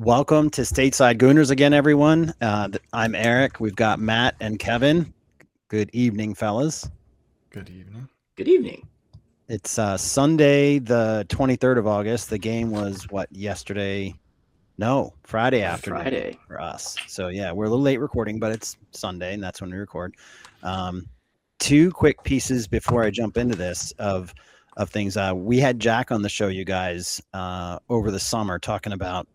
Welcome to Stateside Gooners again, everyone. I'm Eric. We've got Matt and Kevin. Good evening, fellas. Good evening. Good evening. It's Sunday, the 23rd of August. The game was yesterday? No, Friday afternoon. Friday for us. So yeah, we're a little late recording, but it's Sunday, and that's when we record. Two quick pieces before I jump into this of things. We had Jack on the show, you guys, over the summer talking about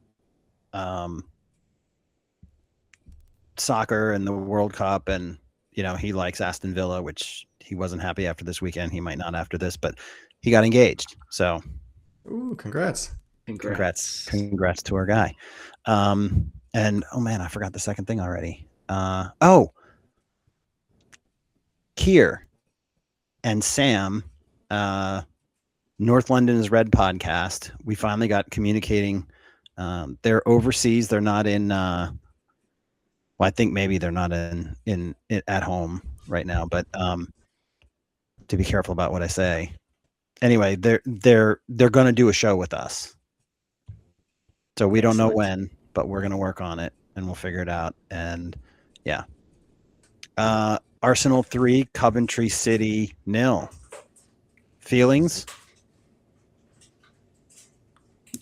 soccer and the World Cup, and he likes Aston Villa, which he wasn't happy after this weekend. He might not after this, but he got engaged. So, ooh, congrats to our guy. And oh man, I forgot the second thing already. Kier and Sam, North London's Red podcast. We finally got communicating. They're overseas. They're not in. Well, I think maybe they're not in at home right now. But to be careful about what I say. Anyway, they're going to do a show with us. So we don't know when, but we're going to work on it and we'll figure it out. And yeah, Arsenal 3, Coventry City 0. Feelings?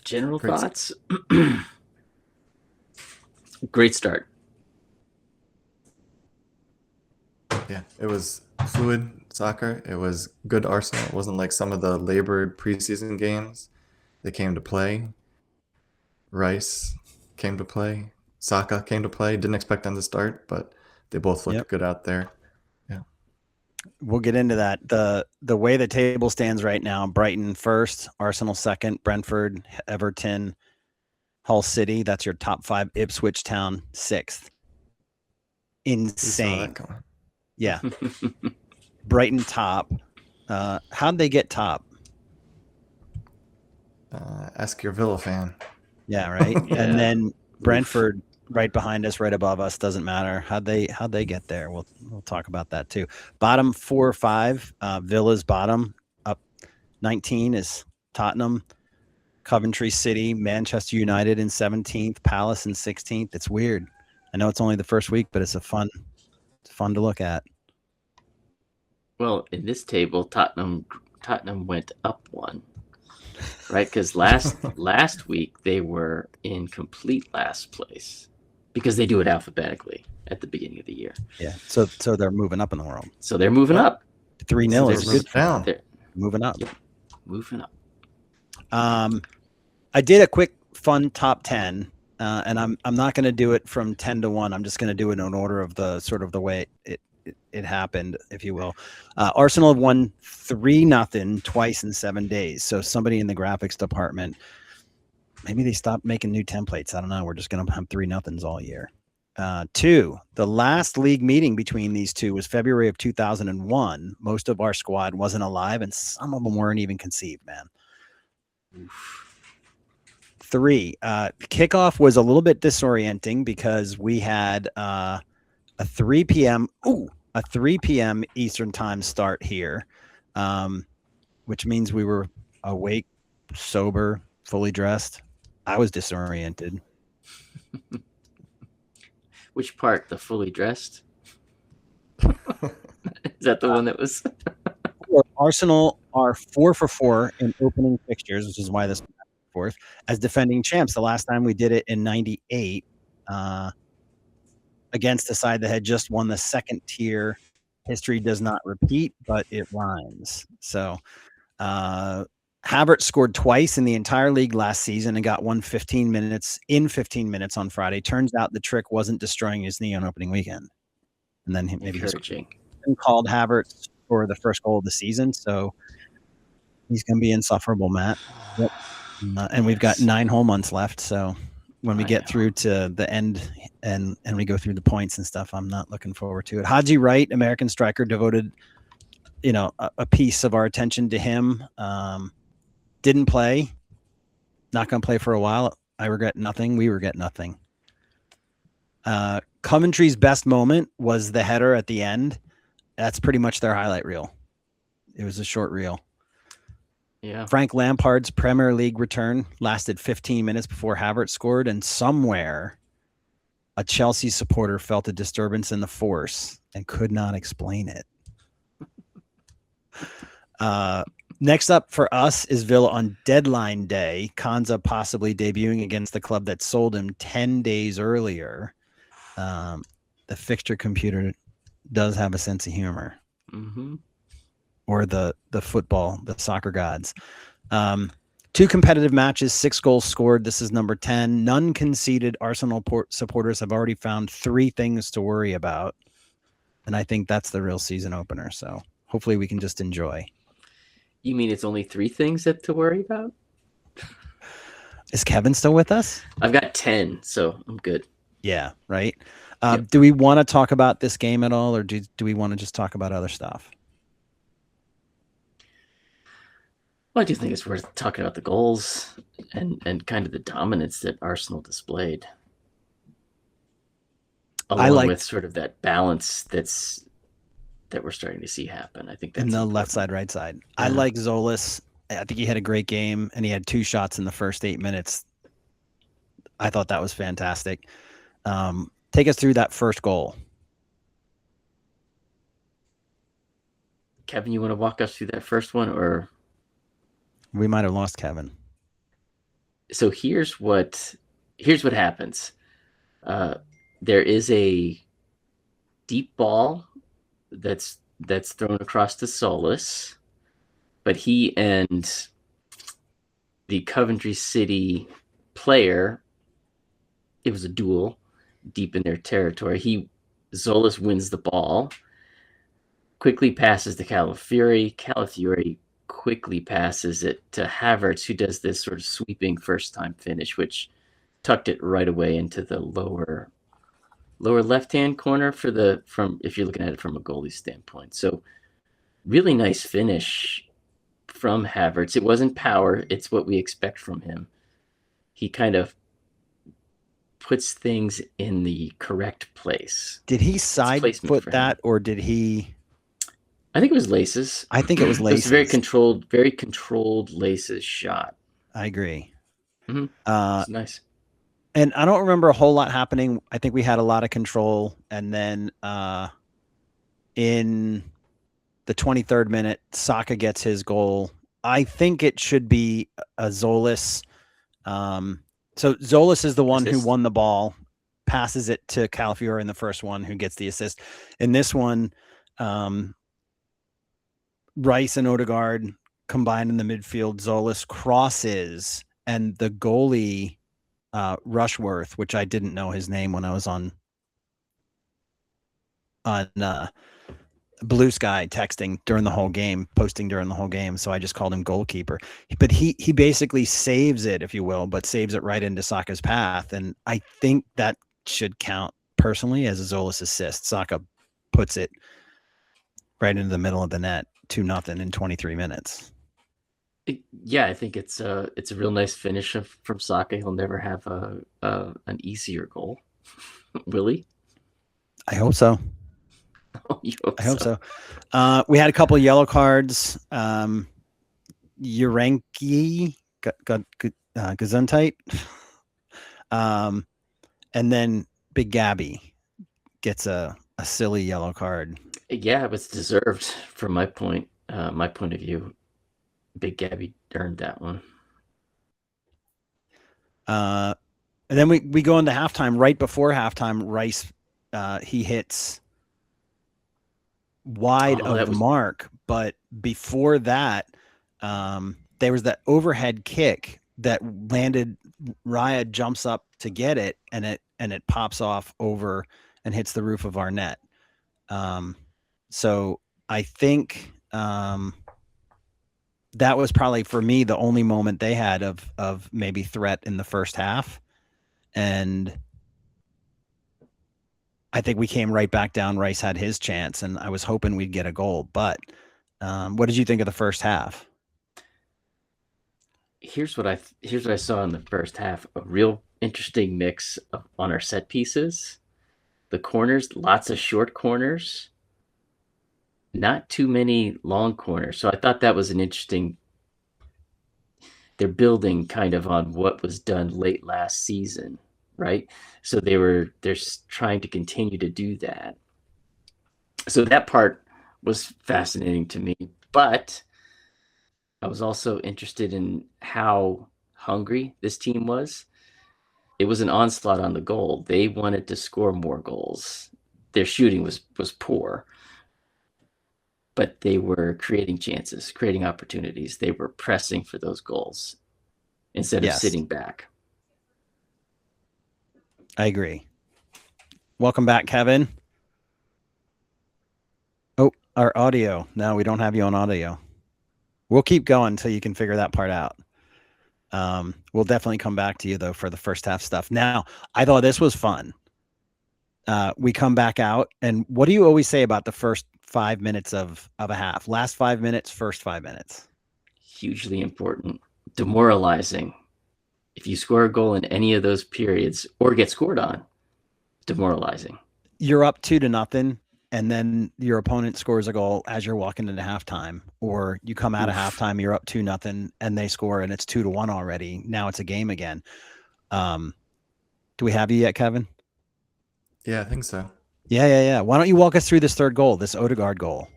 General thoughts? Great start. Yeah, it was fluid soccer. It was good Arsenal. It wasn't like some of the labored preseason games. They came to play. Rice came to play. Saka came to play. Didn't expect them to start, but they both looked good out there. Yeah, we'll get into that. The way the table stands right now: Brighton first, Arsenal second, Brentford, Everton, Hull City. That's your top 5. Ipswich Town 6th. Insane. Yeah. Brighton top. How'd they get top? Ask your Villa fan. Yeah, right. Yeah. And then Brentford right behind us, right above us. Doesn't matter. How'd they get there? We'll talk about that too. Bottom 4 or 5. Villa's bottom. Up 19 is Tottenham, Coventry City, Manchester United in 17th, Palace in 16th. It's weird. I know it's only the first week, but it's fun to look at. Well, in this table, Tottenham went up 1, right? Because last week they were in complete last place because they do it alphabetically at the beginning of the year. Yeah, so they're moving up in the world. So they're moving up. 3-0 is good. Down. They're moving up. Yep. Moving up. I did a quick fun top 10, and I'm not going to do it from 10 to 1. I'm just going to do it in order of the sort of the way it happened, if you will. Arsenal have won 3-0 twice in 7 days. So somebody in the graphics department, maybe they stopped making new templates. I don't know. We're just going to have 3-0s all year. 2, the last league meeting between these two was February of 2001. Most of our squad wasn't alive, and some of them weren't even conceived, man. Oof. 3, kickoff was a little bit disorienting because we had a 3 p.m. Eastern time start here, which means we were awake, sober, fully dressed. I was disoriented. Which part? The fully dressed? Is that the one that was? Arsenal are 4 for 4 in opening fixtures, which is why this is 4th as defending champs. The last time we did it in '98. Against the side that had just won the second tier. History does not repeat, but it rhymes. So Havertz scored twice in the entire league last season and got 15 minutes on Friday. Turns out the trick wasn't destroying his knee on opening weekend. And then maybe he called Havertz for the first goal of the season. So he's going to be insufferable, Matt. Yep. And we've got 9 whole months left. So when we get through to the end and we go through the points and stuff, I'm not looking forward to it. Haji Wright, American striker, devoted, a piece of our attention to him. Didn't play. Not going to play for a while. I regret nothing. We regret nothing. Coventry's best moment was the header at the end. That's pretty much their highlight reel. It was a short reel. Yeah. Frank Lampard's Premier League return lasted 15 minutes before Havertz scored, and somewhere a Chelsea supporter felt a disturbance in the force and could not explain it. Next up for us is Villa on deadline day. Konza possibly debuting against the club that sold him 10 days earlier. The fixture computer does have a sense of humor. Mm-hmm. Or the soccer gods. 2 competitive matches, 6 goals scored. This is number 10. None conceded. Arsenal supporters have already found 3 things to worry about. And I think that's the real season opener. So hopefully we can just enjoy. You mean it's only 3 things to worry about? Is Kevin still with us? I've got 10, so I'm good. Yeah, right. Yep. Do we want to talk about this game at all, or do we want to just talk about other stuff? Well, I do think it's worth talking about the goals and kind of the dominance that Arsenal displayed. Along with sort of that balance that we're starting to see happen. I think that's in the important. left side, right side. Yeah. I like Tzolis. I think he had a great game, and he had 2 shots in the first 8 minutes. I thought that was fantastic. Take us through that first goal. Kevin, you want to walk us through that first one, or we might have lost Kevin? So here's what happens. There is a deep ball that's thrown across to Tzolis, but he and the Coventry City player, it was a duel deep in their territory. Tzolis wins the ball, quickly passes to Calafiori. Calafiori quickly passes it to Havertz, who does this sort of sweeping first-time finish, which tucked it right away into the lower left-hand corner from if you're looking at it from a goalie standpoint. So really nice finish from Havertz. It wasn't power. It's what we expect from him. He kind of puts things in the correct place. Did he side foot that, or did he? I think it was laces. I think it was laces. It was very controlled laces shot. I agree. Mm-hmm. It's nice. And I don't remember a whole lot happening. I think we had a lot of control. And then in the 23rd minute, Saka gets his goal. I think it should be a Tzolis. So Tzolis is the one who won the ball, passes it to Calafiori in the first one, who gets the assist. In this one, Rice and Ødegaard combined in the midfield. Tzolis crosses, and the goalie, Rushworth, which I didn't know his name when I was on Bluesky texting during the whole game, posting during the whole game. So I just called him goalkeeper. But he basically saves it, if you will, but saves it right into Saka's path. And I think that should count personally as a Tzolis assist. Saka puts it right into the middle of the net, 2-0 in 23 minutes. Yeah, I think it's a real nice finish from Saka. He'll never have an easier goal, will he? I hope so. I hope so. We had a couple of yellow cards. Uranki got Gesundheit. And then Big Gabby gets a silly yellow card. Yeah, it was deserved from my point of view. Big Gabby earned that one. And then we go into halftime. Right before halftime, Rice he hits wide of the mark, but before that, there was that overhead kick that landed. Raya jumps up to get it, and it pops off over and hits the roof of our net. So I think that was probably, for me, the only moment they had of maybe threat in the first half. And I think we came right back down. Rice had his chance, and I was hoping we'd get a goal. But what did you think of the first half? Here's what I saw in the first half: a real interesting mix on our set pieces, the corners, lots of short corners, not too many long corners. So I thought that was an interesting they're building kind of on what was done late last season, right? So they're trying to continue to do that. So that part was fascinating to me, but I was also interested in how hungry this team was. It was an onslaught on the goal. They wanted to score more goals. Their shooting was poor, but they were creating chances, creating opportunities. They were pressing for those goals instead of sitting back. I agree. Welcome back, Kevin. Oh, our audio. No, we don't have you on audio. We'll keep going until you can figure that part out. We'll definitely come back to you, though, for the first half stuff. Now, I thought this was fun. We come back out, and what do you always say about the first 5 minutes of a half? Last 5 minutes, first 5 minutes. Hugely important. Demoralizing. If you score a goal in any of those periods or get scored on, demoralizing. You're up 2-0, and then your opponent scores a goal as you're walking into halftime, or you come out of halftime, you're up 2-0, and they score, and it's 2-1 already. Now it's a game again. Do we have you yet, Kevin? Yeah, I think so. Yeah. Why don't you walk us through this third goal, this Ødegaard goal?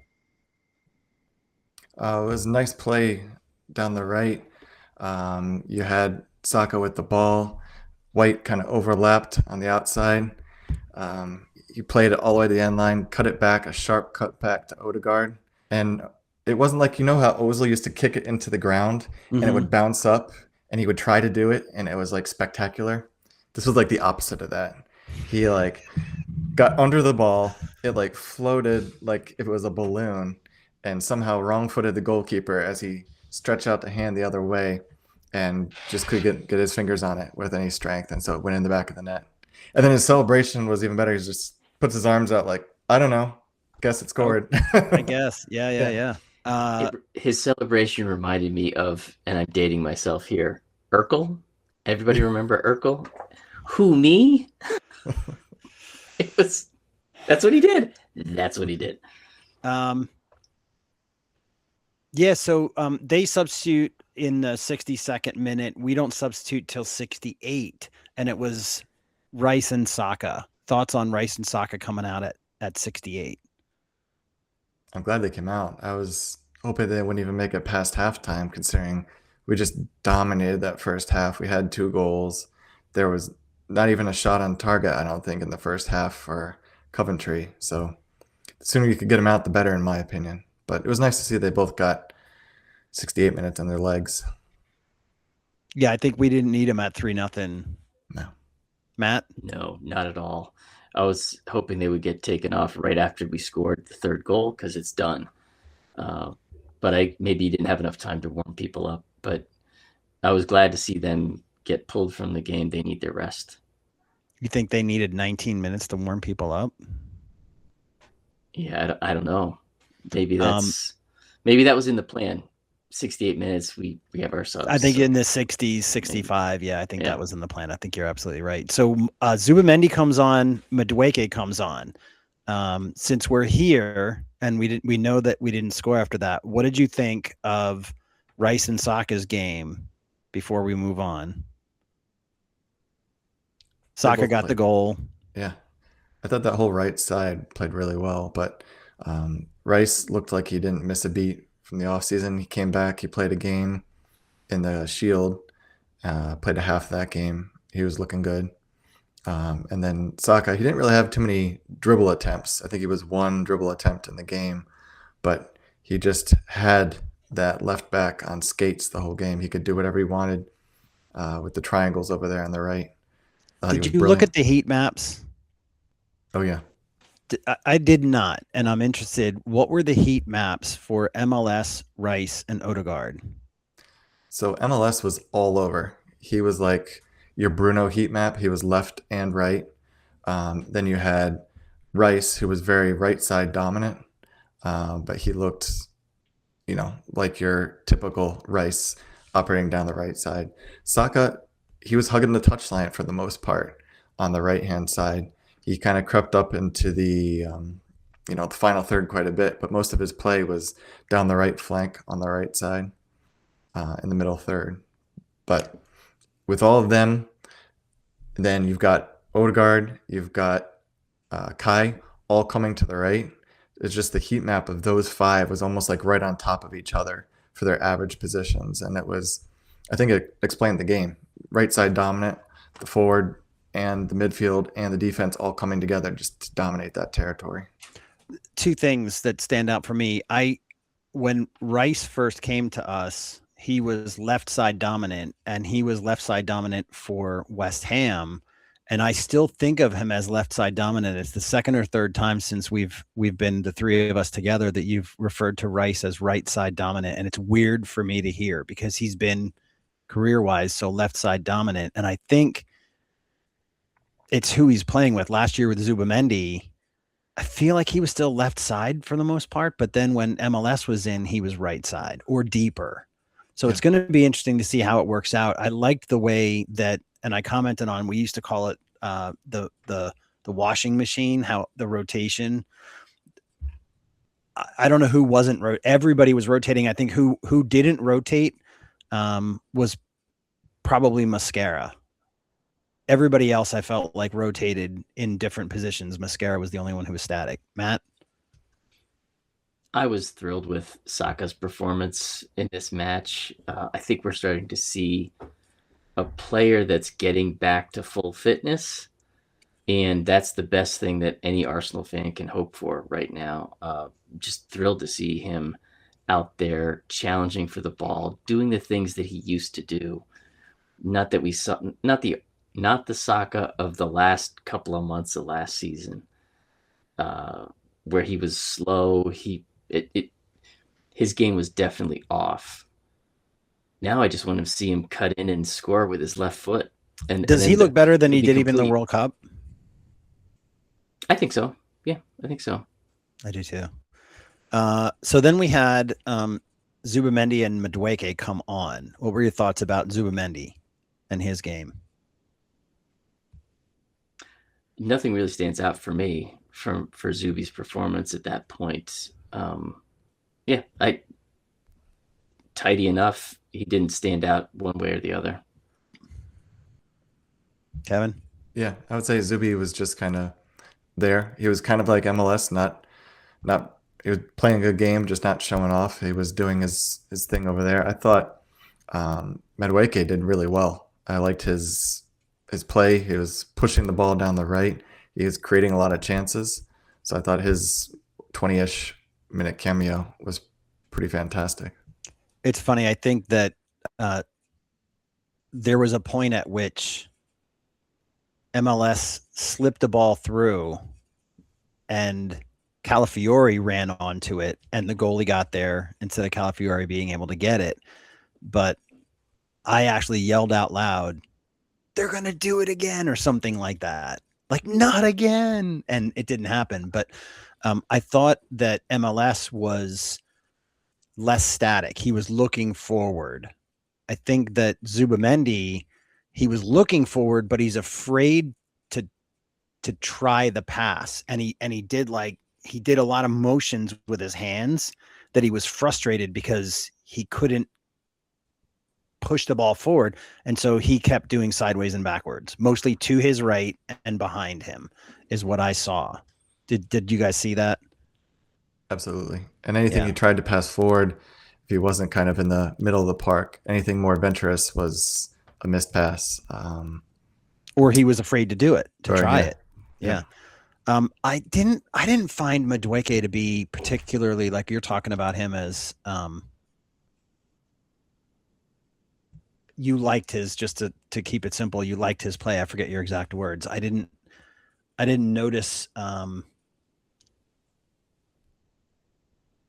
It was a nice play down the right. You had Saka with the ball. White kind of overlapped on the outside. He played it all the way to the end line, cut it back, a sharp cut back to Ødegaard. And it wasn't like, you know how Ozil used to kick it into the ground and it would bounce up and he would try to do it and it was like spectacular. This was like the opposite of that. He like got under the ball. It like floated like if it was a balloon and somehow wrong-footed the goalkeeper as he stretched out the hand the other way and just couldn't get his fingers on it with any strength. And so it went in the back of the net. And then his celebration was even better. He just puts his arms out like, I don't know. Guess it scored. I guess. Yeah. His celebration reminded me of, and I'm dating myself here, Urkel. Everybody remember Urkel? Who, me? That's what he did. That's what he did. Yeah, so they substitute in the 62nd minute. We don't substitute till 68, and it was Rice and Saka. Thoughts on Rice and Saka coming out at 68? I'm glad they came out. I was hoping they wouldn't even make it past halftime, considering we just dominated that first half. We had 2 goals. There was not even a shot on target, I don't think, in the first half for Coventry. So the sooner you could get them out, the better, in my opinion. But it was nice to see they both got 68 minutes on their legs. Yeah, I think we didn't need them at 3-0. No. Matt? No, not at all. I was hoping they would get taken off right after we scored the third goal because it's done. But I maybe didn't have enough time to warm people up. But I was glad to see them get pulled from the game. They need their rest. You think they needed 19 minutes to warm people up? Yeah, I don't know. Maybe maybe that was in the plan. 68 minutes, we have our subs. I think in the 60s, 65. Yeah, I think that was in the plan. I think you're absolutely right. So Zubamendi comes on, Madueke comes on. Since we're here and we know that we didn't score after that, what did you think of Rice and Saka's game before we move on? Saka got the goal. Yeah. I thought that whole right side played really well, but Rice looked like he didn't miss a beat from the offseason. He came back. He played a game in the Shield, played a half of that game. He was looking good. And then Saka, he didn't really have too many dribble attempts. I think he was 1 dribble attempt in the game, but he just had that left back on skates the whole game. He could do whatever he wanted with the triangles over there on the right. Did you look at the heat maps? Oh, yeah. I did not, and I'm interested. What were the heat maps for MLS, Rice, and Ødegaard? So MLS was all over. He was like your Bruno heat map. He was left and right. Then you had Rice, who was very right side dominant, but he looked, like your typical Rice operating down the right side. Saka, he was hugging the touchline for the most part on the right-hand side. He kind of crept up into the, the final third quite a bit, but most of his play was down the right flank on the right side, in the middle third. But with all of them, then you've got Ødegaard, you've got Kai, all coming to the right. It's just the heat map of those five was almost like right on top of each other for their average positions. And it was, I think it explained the game. Right side dominant, the forward and the midfield and the defense all coming together just to dominate that territory. Two things that stand out for me. When Rice first came to us, he was left side dominant, and he was left side dominant for West Ham. And I still think of him as left side dominant. It's the second or third time since we've been, the three of us together, that you've referred to Rice as right side dominant. And it's weird for me to hear because he's been career-wise so left side dominant. And I think it's who he's playing with. Last year with Zubamendi, I feel like he was still left side for the most part, but then when MLS was in, he was right side or deeper. So it's going to be interesting to see how it works out. I liked the way that, and I commented on, we used to call it the washing machine, how the rotation. I don't know who wasn't everybody was rotating. I think who didn't rotate was probably Mascara. Everybody else I felt like rotated in different positions. Mascara was the only one who was static. Matt? I was thrilled with Saka's performance in this match. I think we're starting to see a player that's getting back to full fitness, and that's the best thing that any Arsenal fan can hope for right now. Just thrilled to see him out there challenging for the ball, doing the things that he used to do. Not that we saw, not the Saka of the last couple of months of last season, where he was slow. His game was definitely off. Now I just want to see him cut in and score with his left foot. And does he look better than he did even in the World Cup? I think so. Yeah, I think so. I do too. So then we had Zubamendi and Madueke come on. What were your thoughts about Zubamendi and his game? Nothing really stands out for me for Zubi's performance at that point. Tidy enough. He didn't stand out one way or the other. Kevin? Yeah, I would say Zubi was just kind of there. He was kind of like MLS, not he was playing a good game, just not showing off. He was doing his thing over there. I thought Madueke did really well. I liked his play. He was pushing the ball down the right. He was creating a lot of chances. So I thought his 20-ish minute cameo was pretty fantastic. It's funny. I think that there was a point at which MLS slipped the ball through and Calafiori ran onto it and the goalie got there instead of Calafiori being able to get it. But I actually yelled out loud, "They're going to do it again," or something like that. Like, not again. And it didn't happen. But I thought that MLS was less static. He was looking forward. I think that Zubamendi, he was looking forward, but he's afraid to try the pass. And he did a lot of motions with his hands that he was frustrated because he couldn't push the ball forward. And so he kept doing sideways and backwards, mostly to his right and behind him is what I saw. Did you guys see that? Absolutely. And anything he tried to pass forward, if he wasn't kind of in the middle of the park, anything more adventurous was a missed pass. Or he was afraid to do it, to try it. Yeah. I didn't find Madueke to be particularly, like you're talking about him as you liked his, just to keep it simple, you liked his play. I forget your exact words. I didn't notice.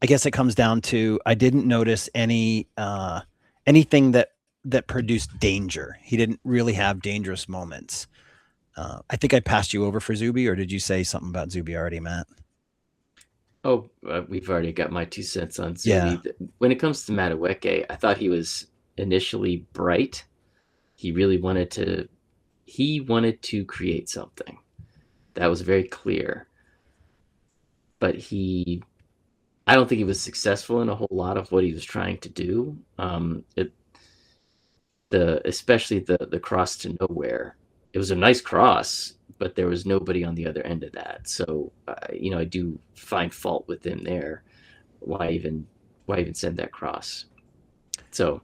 I guess it comes down to, I didn't notice anything that produced danger. He didn't really have dangerous moments. I think I passed you over for Zubi, or did you say something about Zubi already, Matt? Oh, we've already got my 2 cents on Zubi. Yeah. When it comes to Madueke, I thought he was initially bright. He really wanted to create something. That was very clear. But I don't think he was successful in a whole lot of what he was trying to do. The especially the cross to nowhere. It was a nice cross, but there was nobody on the other end of that. So I do find fault with him there. Why even send that cross? So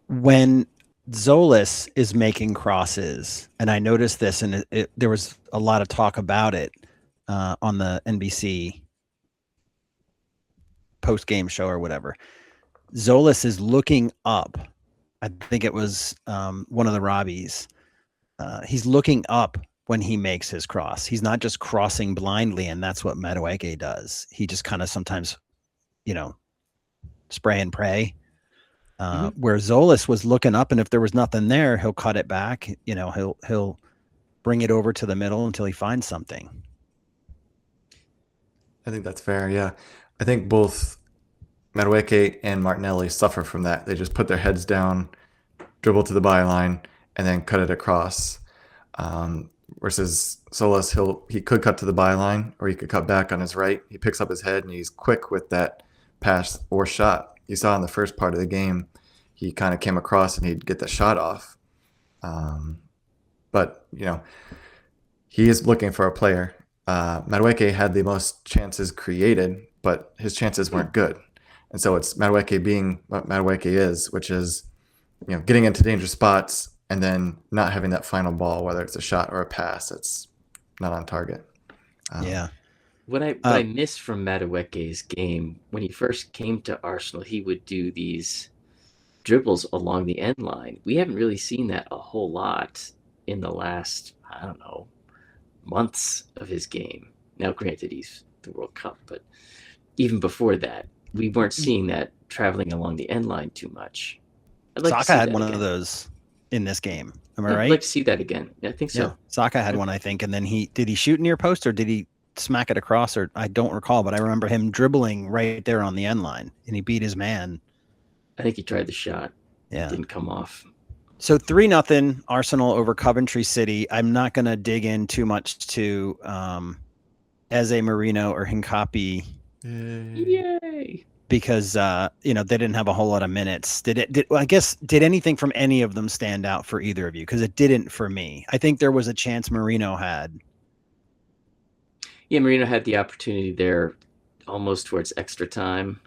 when Tzolis is making crosses, and I noticed this, and there was a lot of talk about it on the NBC post-game show or whatever. Tzolis is looking up. I think it was one of the Robbies. He's looking up when he makes his cross. He's not just crossing blindly, and that's what Madueke does. He just kind of sometimes, spray and pray. Where Tzolis was looking up, and if there was nothing there, he'll cut it back. He'll bring it over to the middle until he finds something. I think that's fair. Yeah, I think both Madueke and Martinelli suffer from that. They just put their heads down, dribble to the byline, and then cut it across. Versus Tzolis, he could cut to the byline, or he could cut back on his right. He picks up his head, and he's quick with that pass or shot. You saw in the first part of the game, he kind of came across and he'd get the shot off. But he is looking for a player. Madueke had the most chances created, but his chances weren't good. And so it's Madueke being what Madueke is, which is, getting into dangerous spots and then not having that final ball, whether it's a shot or a pass, it's not on target. Yeah. What I miss from Madueke's game, when he first came to Arsenal, he would do these dribbles along the end line. We haven't really seen that a whole lot in the last, I don't know, months of his game. Now, granted, he's the World Cup, but even before that, we weren't seeing that traveling along the end line too much. Saka had one of those in this game. Am I right? I'd like to see that again. I think so. Yeah. Saka had one, I think, and then did he shoot near post, or did he smack it across, or I don't recall, but I remember him dribbling right there on the end line, and he beat his man. I think he tried the shot. Yeah. It didn't come off. So 3-0 Arsenal over Coventry City. I'm not going to dig in too much to Eze Marino or Hincapi. Yay! Because they didn't have a whole lot of minutes. Did anything from any of them stand out for either of you? Because it didn't for me. I think there was a chance Marino had. Yeah, Marino had the opportunity there almost towards extra time.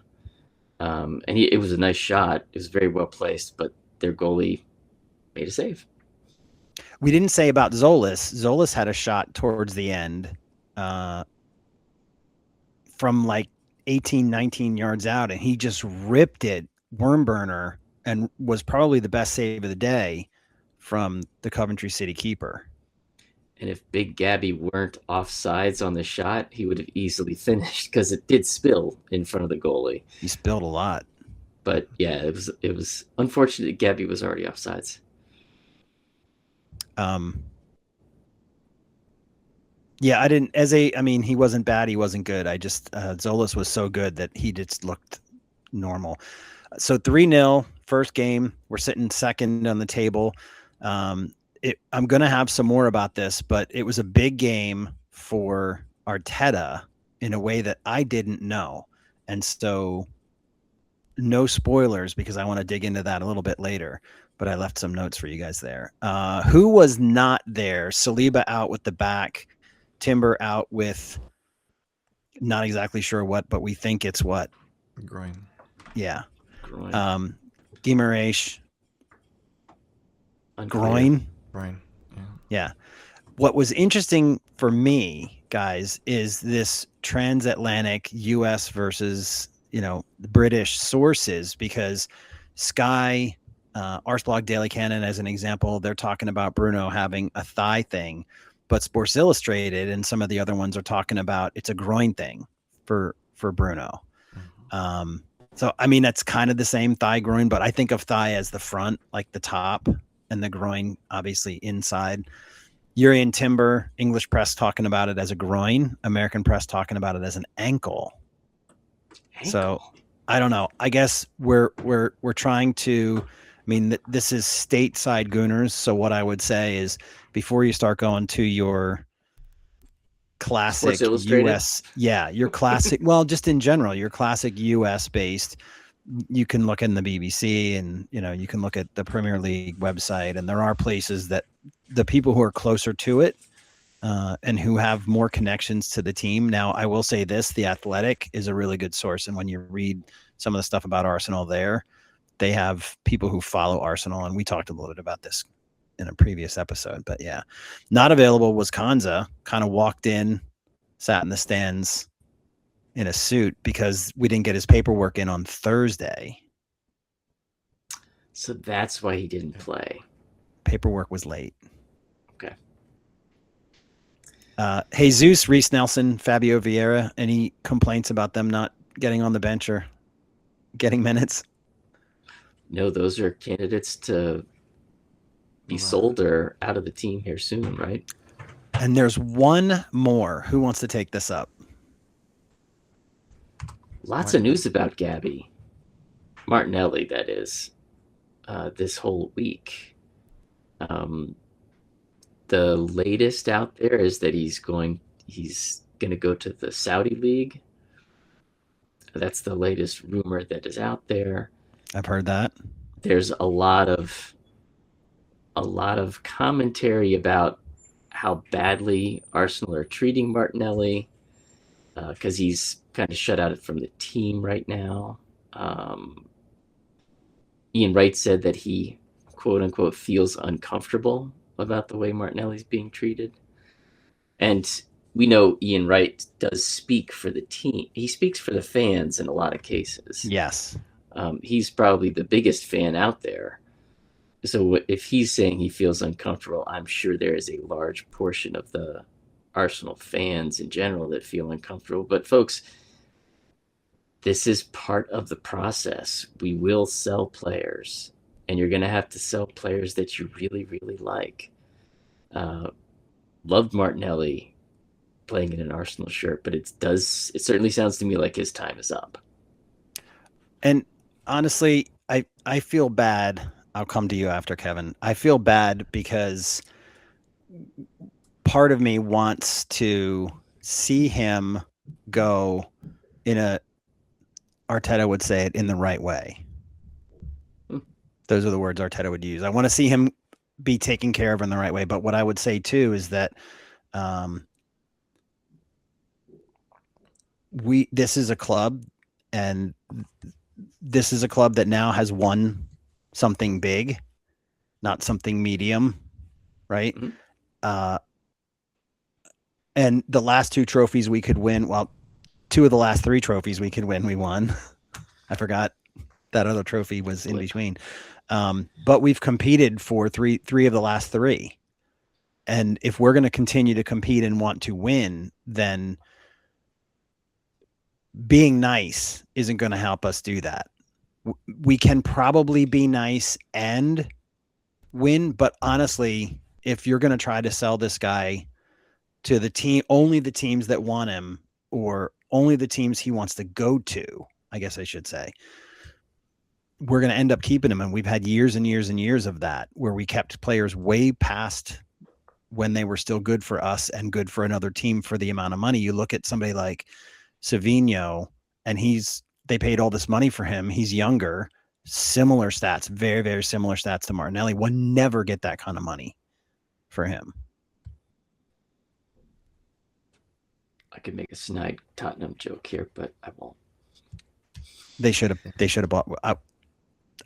And it was a nice shot. It was very well placed, but their goalie made a save. We didn't say about Tzolis. Tzolis had a shot towards the end from like 18, 19 yards out, and he just ripped it, worm burner, and was probably the best save of the day from the Coventry City keeper. And if Big Gabby weren't offsides on the shot, he would have easily finished, because it did spill in front of the goalie. He spilled a lot. But yeah, it was unfortunate that Gabby was already offsides. Yeah, he wasn't bad, he wasn't good. I just Tzolis was so good that he just looked normal. So 3-0, first game. We're sitting second on the table. I'm going to have some more about this, but it was a big game for Arteta in a way that I didn't know. And so no spoilers, because I want to dig into that a little bit later, but I left some notes for you guys there. Who was not there? Saliba out with the back, Timber out with not exactly sure what, but we think it's what? Groin. Yeah. Groin. Guimaraes. Groin. Right. Yeah. What was interesting for me, guys, is this transatlantic US versus, British sources, because Sky, Arseblog Daily Cannon, as an example, they're talking about Bruno having a thigh thing, but Sports Illustrated and some of the other ones are talking about it's a groin thing for Bruno. Mm-hmm. So, that's kind of the same, thigh groin, but I think of thigh as the front, like the top, and the groin obviously inside. Urian Timber, English press talking about it as a groin, American press talking about it as an ankle. So I don't know. I guess we're trying to, this is Stateside Gooners. So what I would say is, before you start going to your classic US, your classic, well, just in general, your classic US based, you can look in the BBC, and you can look at the Premier League website, and there are places that the people who are closer to it and who have more connections to the team. Now, I will say this: The Athletic is a really good source, and when you read some of the stuff about Arsenal there, they have people who follow Arsenal, and we talked a little bit about this in a previous episode. But yeah, not available was Kanza. Kind of walked in, sat in the stands in a suit because we didn't get his paperwork in on Thursday. So that's why he didn't play. Paperwork was late. Okay. Jesus, Reece Nelson, Fabio Vieira, any complaints about them not getting on the bench or getting minutes? No, those are candidates to be sold or out of the team here soon, right? And there's one more. Who wants to take this up? Lots of news about Gabby Martinelli, that is, this whole week. The latest out there is that he's going to go to the Saudi League. That's the latest rumor that is out there. I've heard that. There's a lot of commentary about how badly Arsenal are treating Martinelli, because he's kind of shut out from the team right now. Ian Wright said that he, quote unquote, feels uncomfortable about the way Martinelli's being treated. And we know Ian Wright does speak for the team. He speaks for the fans in a lot of cases. Yes. He's probably the biggest fan out there. So if he's saying he feels uncomfortable, I'm sure there is a large portion of the Arsenal fans in general that feel uncomfortable. But folks, this is part of the process. We will sell players, and you're going to have to sell players that you really, really like. Loved Martinelli playing in an Arsenal shirt, but it certainly sounds to me like his time is up. And honestly, I feel bad. I'll come to you after, Kevin. I feel bad because part of me wants to see him go in Arteta would say it, in the right way. Those are the words Arteta would use. I want to see him be taken care of in the right way. But what I would say too is that this is a club, and this is a club that now has won something big, not something medium, right? Mm-hmm. And the last two trophies we could win, well, two of the last three trophies we could win, we won. I forgot that other trophy was in between. But we've competed for three of the last three. And if we're going to continue to compete and want to win, then being nice isn't going to help us do that. We can probably be nice and win, but honestly, if you're going to try to sell this guy to the team, only the teams that want him, or only the teams he wants to go to, I guess I should say, we're going to end up keeping him. And we've had years and years and years of that, where we kept players way past when they were still good for us and good for another team for the amount of money. You look at somebody like Savinho, and they paid all this money for him. He's younger, similar stats, very, very similar stats to Martinelli. We'll never get that kind of money for him. I could make a snide Tottenham joke here, but I won't. They should have bought.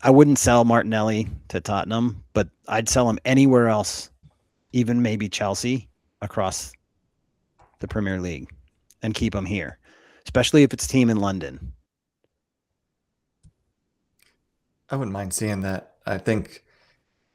I wouldn't sell Martinelli to Tottenham, but I'd sell him anywhere else, even maybe Chelsea, across the Premier League, and keep him here, especially if it's a team in London. I wouldn't mind seeing that. I think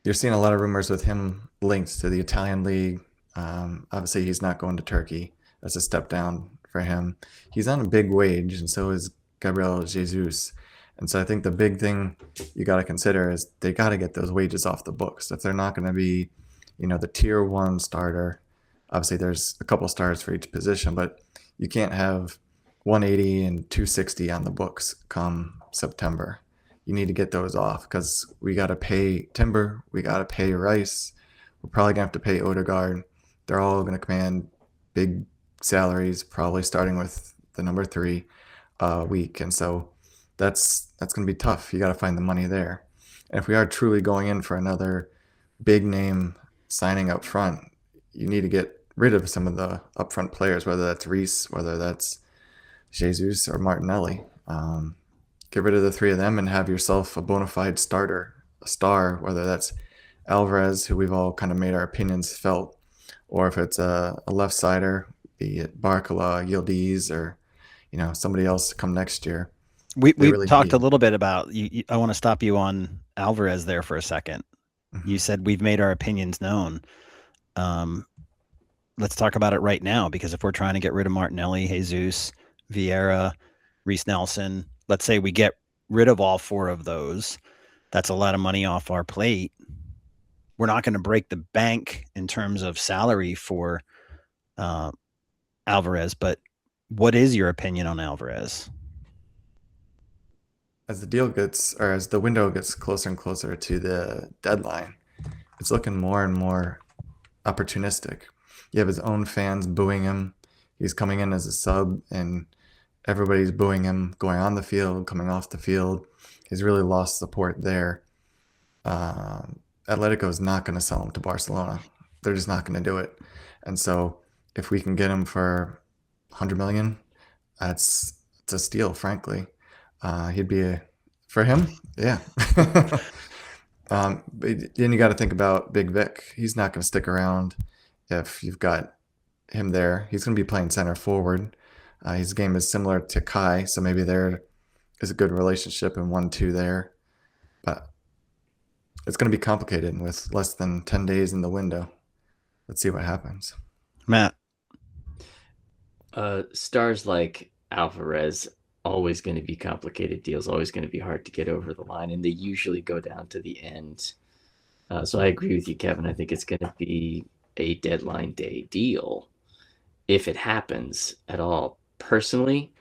you're seeing a lot of rumors with him linked to the Italian league. Obviously, he's not going to Turkey. That's a step down for him. He's on a big wage, and so is Gabriel Jesus. And so I think the big thing you got to consider is they got to get those wages off the books. If they're not going to be, the tier 1 starter, obviously there's a couple stars for each position, but you can't have 180 and 260 on the books come September. You need to get those off, because we got to pay Timber, we got to pay Rice, we're probably going to have to pay Ødegaard. They're all going to command big salaries, probably starting with the number 3 week. And so that's going to be tough. You got to find the money there. And if we are truly going in for another big name signing up front, you need to get rid of some of the upfront players, whether that's Reese, whether that's Jesus or Martinelli. Get rid of the three of them and have yourself a bona fide starter, a star, whether that's Alvarez, who we've all kind of made our opinions felt, or if it's a left-sider, be it Barcola, Yildiz, or somebody else to come next year. We've really talked a need- little bit about you. I want to stop you on Alvarez there for a second. Mhm. You said we've made our opinions known. Let's talk about it right now, because if we're trying to get rid of Martinelli, Jesus, Vieira, Reese Nelson, let's say we get rid of all four of those, that's a lot of money off our plate. We're not going to break the bank in terms of salary for Alvarez, but what is your opinion on Alvarez? As the window gets closer and closer to the deadline, it's looking more and more opportunistic. You have his own fans booing him. He's coming in as a sub, and everybody's booing him, going on the field, coming off the field. He's really lost support there. Atletico is not going to sell him to Barcelona. They're just not going to do it. And so if we can get him for 100 million, it's a steal, frankly. He'd be for him, yeah. But then you got to think about Big Vic. He's not going to stick around if you've got him there. He's going to be playing center forward. His game is similar to Kai, so maybe there is a good relationship in 1-2 there. But it's going to be complicated with less than 10 days in the window. Let's see what happens. Matt. Stars like Alvarez, always going to be complicated deals, always going to be hard to get over the line, and they usually go down to the end. So I agree with you, Kevin. I think it's going to be a deadline day deal if it happens at all. Personally,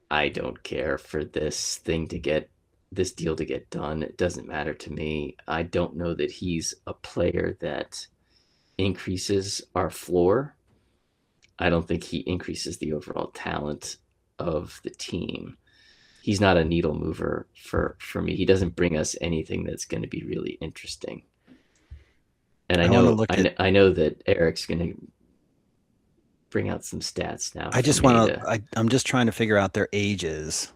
I don't care for this deal to get done. It doesn't matter to me. I don't know that he's a player that increases our floor. I don't think he increases the overall talent of the team. He's not a needle mover for me. He doesn't bring us anything that's going to be really interesting. And I know that Eric's going to bring out some stats now. I'm just trying to figure out their ages.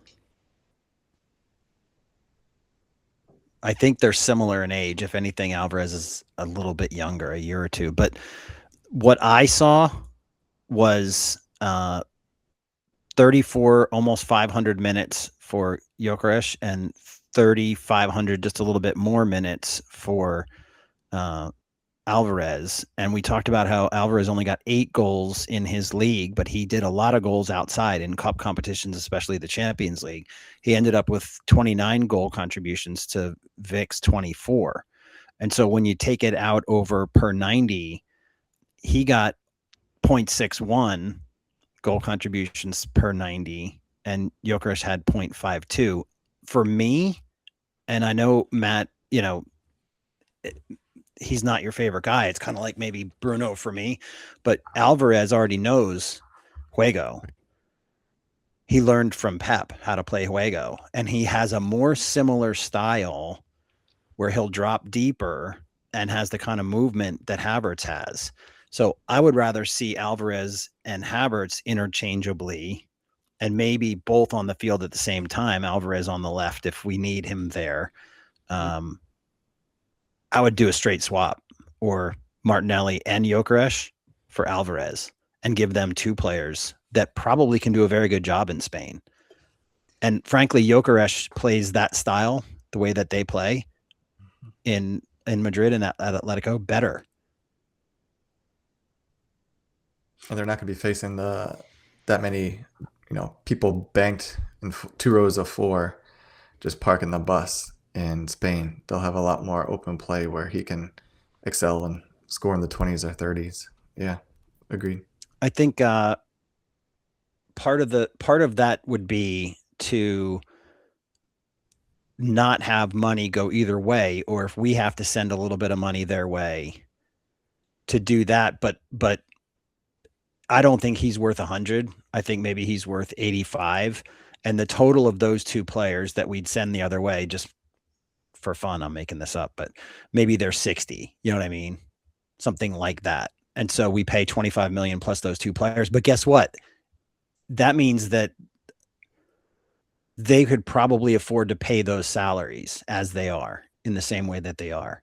I think they're similar in age. If anything, Alvarez is a little bit younger, a year or two. But what I saw was 34, almost 500 minutes for Gyökeres and 3,500, just a little bit more minutes for Alvarez. And we talked about how Alvarez only got 8 goals in his league, but he did a lot of goals outside in cup competitions, especially the Champions League. He ended up with 29 goal contributions to Vic's 24. And so when you take it out over per 90, he got 0.61 goal contributions per 90, and Gyökeres had 0.52. For me, and I know, Matt, he's not your favorite guy. It's kind of like maybe Bruno for me, but Alvarez already knows Juego. He learned from Pep how to play Juego, and he has a more similar style where he'll drop deeper and has the kind of movement that Havertz has. So I would rather see Alvarez and Havertz interchangeably, and maybe both on the field at the same time, Alvarez on the left if we need him there. I would do a straight swap, or Martinelli and Gyökeres for Alvarez, and give them 2 players that probably can do a very good job in Spain. And frankly, Gyökeres plays that style, the way that they play in Madrid and at Atletico, better. And they're not going to be facing that many, people banked in 2 rows of 4, just parking the bus in Spain. They'll have a lot more open play where he can excel and score in the 20s or 30s. Yeah, agreed. I think part of that would be to not have money go either way, or if we have to send a little bit of money their way, to do that. But I don't think he's worth 100. I think maybe he's worth 85. And the total of those two players that we'd send the other way, just for fun, I'm making this up, but maybe they're 60. You know what I mean? Something like that. And so we pay 25 million plus those two players. But guess what? That means that they could probably afford to pay those salaries as they are, in the same way that they are.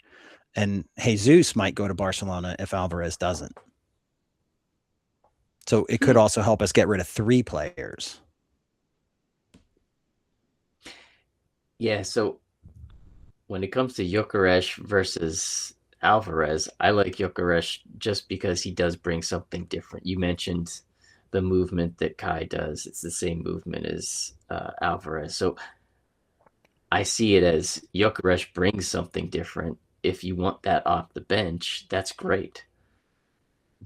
And Jesus might go to Barcelona if Alvarez doesn't. So it could also help us get rid of 3 players. Yeah, so when it comes to Gyökeres versus Alvarez, I like Gyökeres just because he does bring something different. You mentioned the movement that Kai does. It's the same movement as Alvarez. So I see it as Gyökeres brings something different. If you want that off the bench, that's great.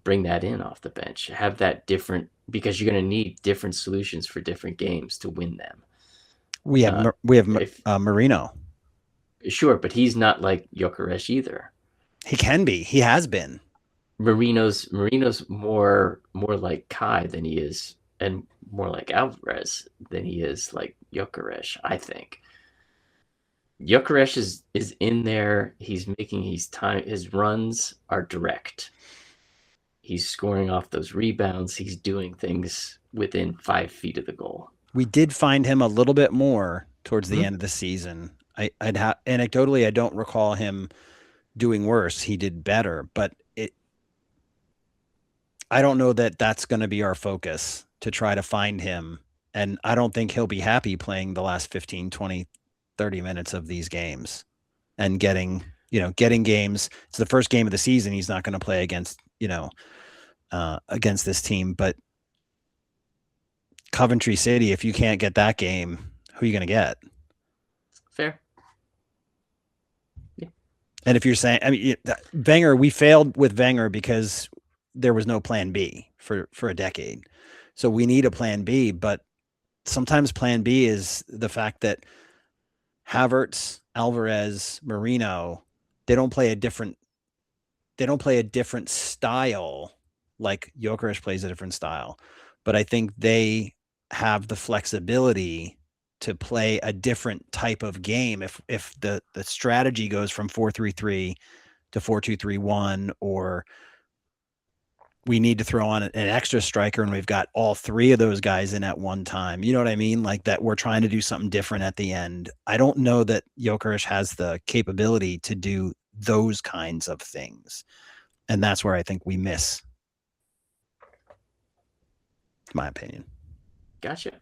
Bring that in off the bench. Have that different, because you're going to need different solutions for different games to win them. We have Marino. Sure, but he's not like Gyökeres either. He can be. He has been. Marino's more like Kai than he is, and more like Alvarez than he is like Gyökeres, I think. Gyökeres is in there. He's making his runs are direct. He's scoring off those rebounds. He's doing things within 5 feet of the goal. We did find him a little bit more towards the end of the season. Anecdotally, I don't recall him doing worse. He did better, but I don't know that that's going to be our focus, to try to find him. And I don't think he'll be happy playing the last 15, 20, 30 minutes of these games and getting games. It's the first game of the season. He's not going to play against this team, but Coventry City, if you can't get that game, who are you going to get? Fair. Yeah. And if you're saying, Wenger, we failed with Wenger because there was no plan B for a decade. So we need a plan B, but sometimes plan B is the fact that Havertz, Alvarez, Marino, they don't play a different style like Gyökeres plays a different style. But I think they have the flexibility to play a different type of game if the strategy goes from 4-3-3 to 4-2-3-1, or we need to throw on an extra striker and we've got all 3 of those guys in at one time. You know what I mean? Like that we're trying to do something different at the end. I don't know that Gyökeres has the capability to do those kinds of things. And that's where I think we miss. My opinion. Gotcha.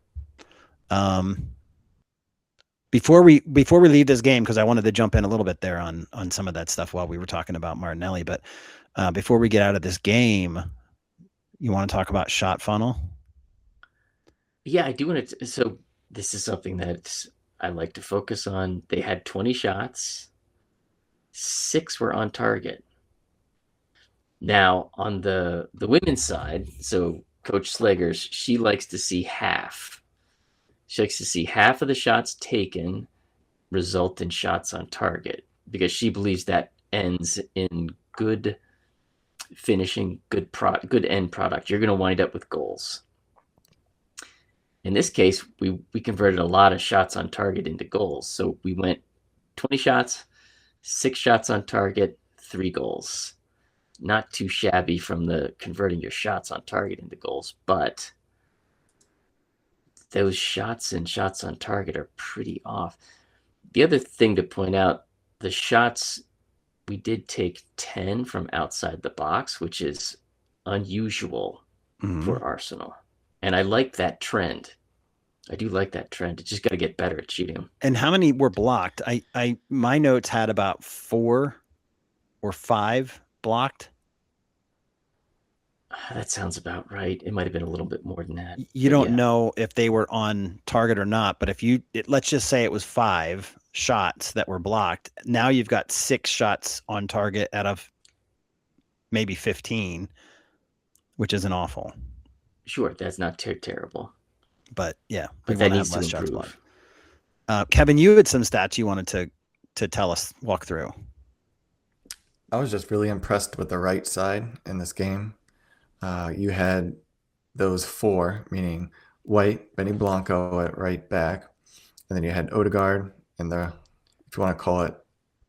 Before we leave this game, because I wanted to jump in a little bit there on some of that stuff while we were talking about Martinelli, but before we get out of this game, you want to talk about shot funnel? Yeah, I do want to. So this is something that I like to focus on. They had 20 shots, 6 were on target. Now on the women's side, so Coach Slegers, she likes to see half. She likes to see half of the shots taken result in shots on target, because she believes that ends in good finishing, good end product. You're going to wind up with goals. In this case, we converted a lot of shots on target into goals. So we went 20 shots, 6 shots on target, 3 goals. Not too shabby from the converting your shots on target into goals, but those shots and shots on target are pretty off. The other thing to point out, the shots, we did take 10 from outside the box, which is unusual for Arsenal. And I like that trend. I do like that trend. It's just got to get better at shooting them. And how many were blocked? My notes had about 4 or 5 blocked. That sounds about right. It might have been a little bit more than that. You don't know if they were on target or not, but let's just say it was 5 shots that were blocked. Now you've got 6 shots on target out of maybe 15, which isn't awful. Sure, that's not terrible. But yeah, but that needs to improve. Kevin, you had some stats you wanted to tell us, walk through. I was just really impressed with the right side in this game. You had those 4, meaning White, Benny Blanco at right back, and then you had Ødegaard in the, if you want to call it,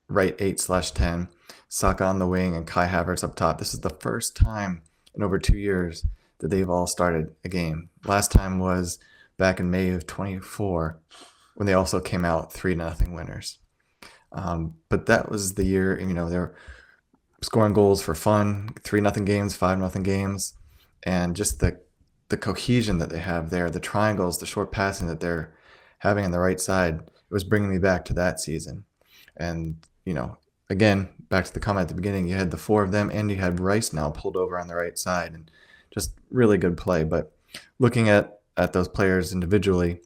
right 8/10, Saka on the wing, and Kai Havertz up top. This is the first time in over 2 years that they've all started a game. Last time was back in May of 24, when they also came out 3-0 winners. But that was the year, they're scoring goals for fun, 3-0 games, 5-0 games, and just the cohesion that they have there, the triangles, the short passing that they're having on the right side, it was bringing me back to that season. And, again, back to the comment at the beginning, you had the four of them, and you had Rice now pulled over on the right side, and just really good play. But looking at those players individually,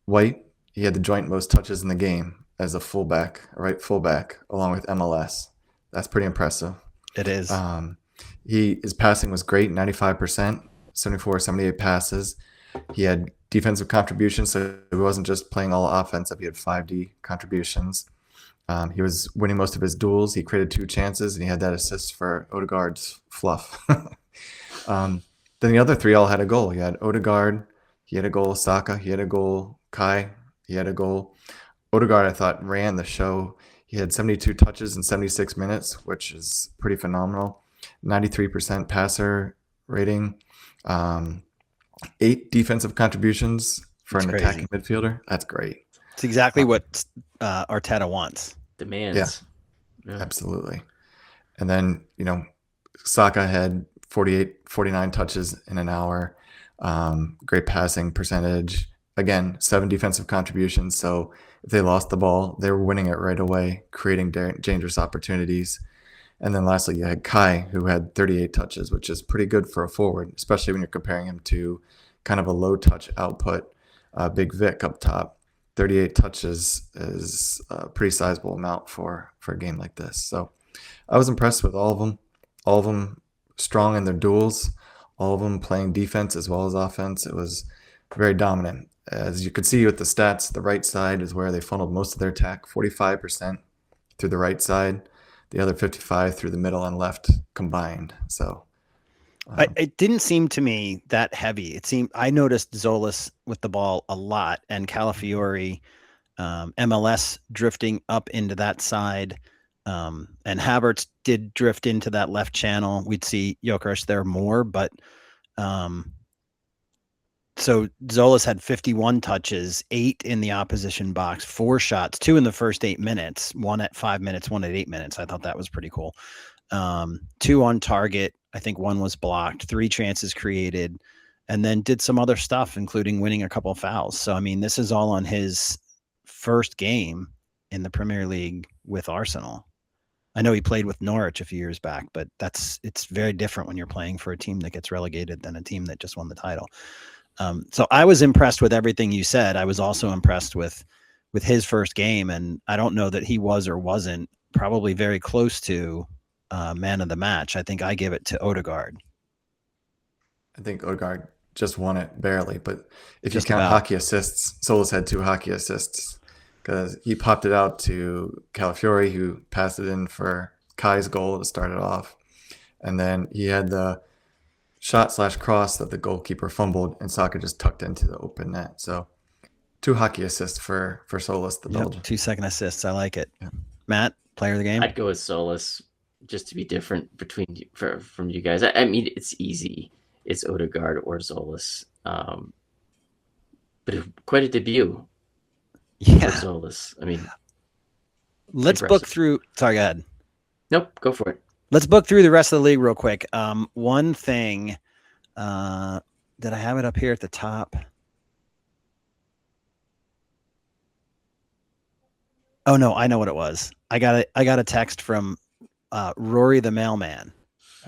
White, he had the joint most touches in the game as a right fullback, along with MLS. That's pretty impressive. It is. His passing was great, 95%, 74, 78 passes. He had defensive contributions, so he wasn't just playing all offensive. He had 5D contributions. He was winning most of his duels. He created 2 chances, and he had that assist for Ødegaard's fluff. Then the other 3 all had a goal. You had Ødegaard, he had a goal. Saka, he had a goal. Kai, he had a goal. Ødegaard, I thought, ran the show. He had 72 touches in 76 minutes, which is pretty phenomenal. 93% passer rating. 8 defensive contributions for That's an crazy. attacking midfielder. That's great. It's exactly what Arteta wants. Demands. Yeah. Absolutely. And then, Saka had 49 touches in an hour. Great passing percentage. Again, 7 defensive contributions. So if they lost the ball, they were winning it right away, creating dangerous opportunities. And then lastly, you had Kai, who had 38 touches, which is pretty good for a forward, especially when you're comparing him to kind of a low touch output, Big Vic up top. 38 touches is a pretty sizable amount for a game like this. So I was impressed with all of them strong in their duels, all of them playing defense as well as offense. It was very dominant. As you could see with the stats, the right side is where they funneled most of their attack, 45% through the right side, the other 55 through the middle and left combined. So It didn't seem to me that heavy. I noticed Tzolis with the ball a lot, and Calafiori, MLS drifting up into that side, and Havertz did drift into that left channel. We'd see Gyökeres there more, but so Tzolis had 51 touches, 8 in the opposition box, 4 shots, 2 in the first 8 minutes, 1 at 5 minutes, 1 at 8 minutes. I thought that was pretty cool. 2 on target. I think 1 was blocked, 3 chances created, and then did some other stuff, including winning a couple of fouls. So, I mean, this is all on his first game in the Premier League with Arsenal. I know he played with Norwich a few years back, but it's very different when you're playing for a team that gets relegated than a team that just won the title. So I was impressed with everything you said. I was also impressed with his first game, and I don't know that he was or wasn't probably very close to man of the match. I think I give it to Ødegaard. I think Ødegaard just won it barely, but if Just you count about. hockey assists, Tzolis had 2 hockey assists because he popped it out to Calafiori, who passed it in for Kai's goal to start it off. And then he had the shot/cross that the goalkeeper fumbled, and Saka just tucked into the open net. So 2 hockey assists for Tzolis, the Belgian. 2 second assists. I like it. Yeah. Matt, player of the game? I'd go with Tzolis just to be different from you guys. I mean, it's easy. It's Ødegaard or Tzolis. But quite a debut for Yeah. Tzolis. I mean, Let's impressive. book through. Sorry, go ahead. nope, go for it. Let's book through the rest of the league real quick. One thing, did I have it up here at the top? Oh no, I know what it was. I got a text from Rory the Mailman,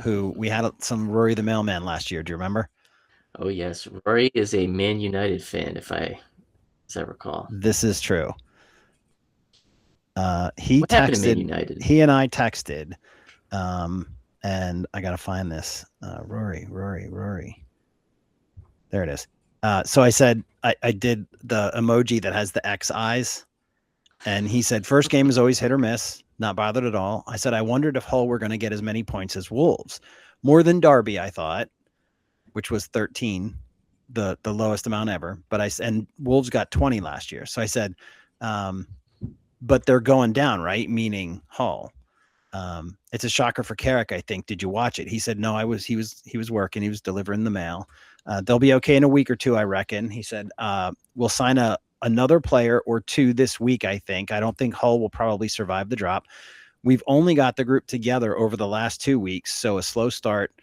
who we had some Rory the Mailman last year. Do you remember? Oh yes, Rory is a Man United fan, as I recall. This is true. He What happened to Man texted. United? He and I texted, and I gotta find this. Rory. There it is. So I said I did the emoji that has the X eyes, and he said first game is always hit or miss. Not bothered at all. I said I wondered if Hull were going to get as many points as Wolves, more than Derby, I thought, which was 13. the lowest amount ever. But and Wolves got 20 last year. So I said, but they're going down, right? Meaning Hull. It's a shocker for Carrick, I think. Did you watch it? He said, no, he was working. He was delivering the mail. They'll be okay in a week or two, I reckon. He said, we'll sign another player or two this week, I think. I don't think Hull will probably survive the drop. We've only got the group together over the last 2 weeks, so a slow start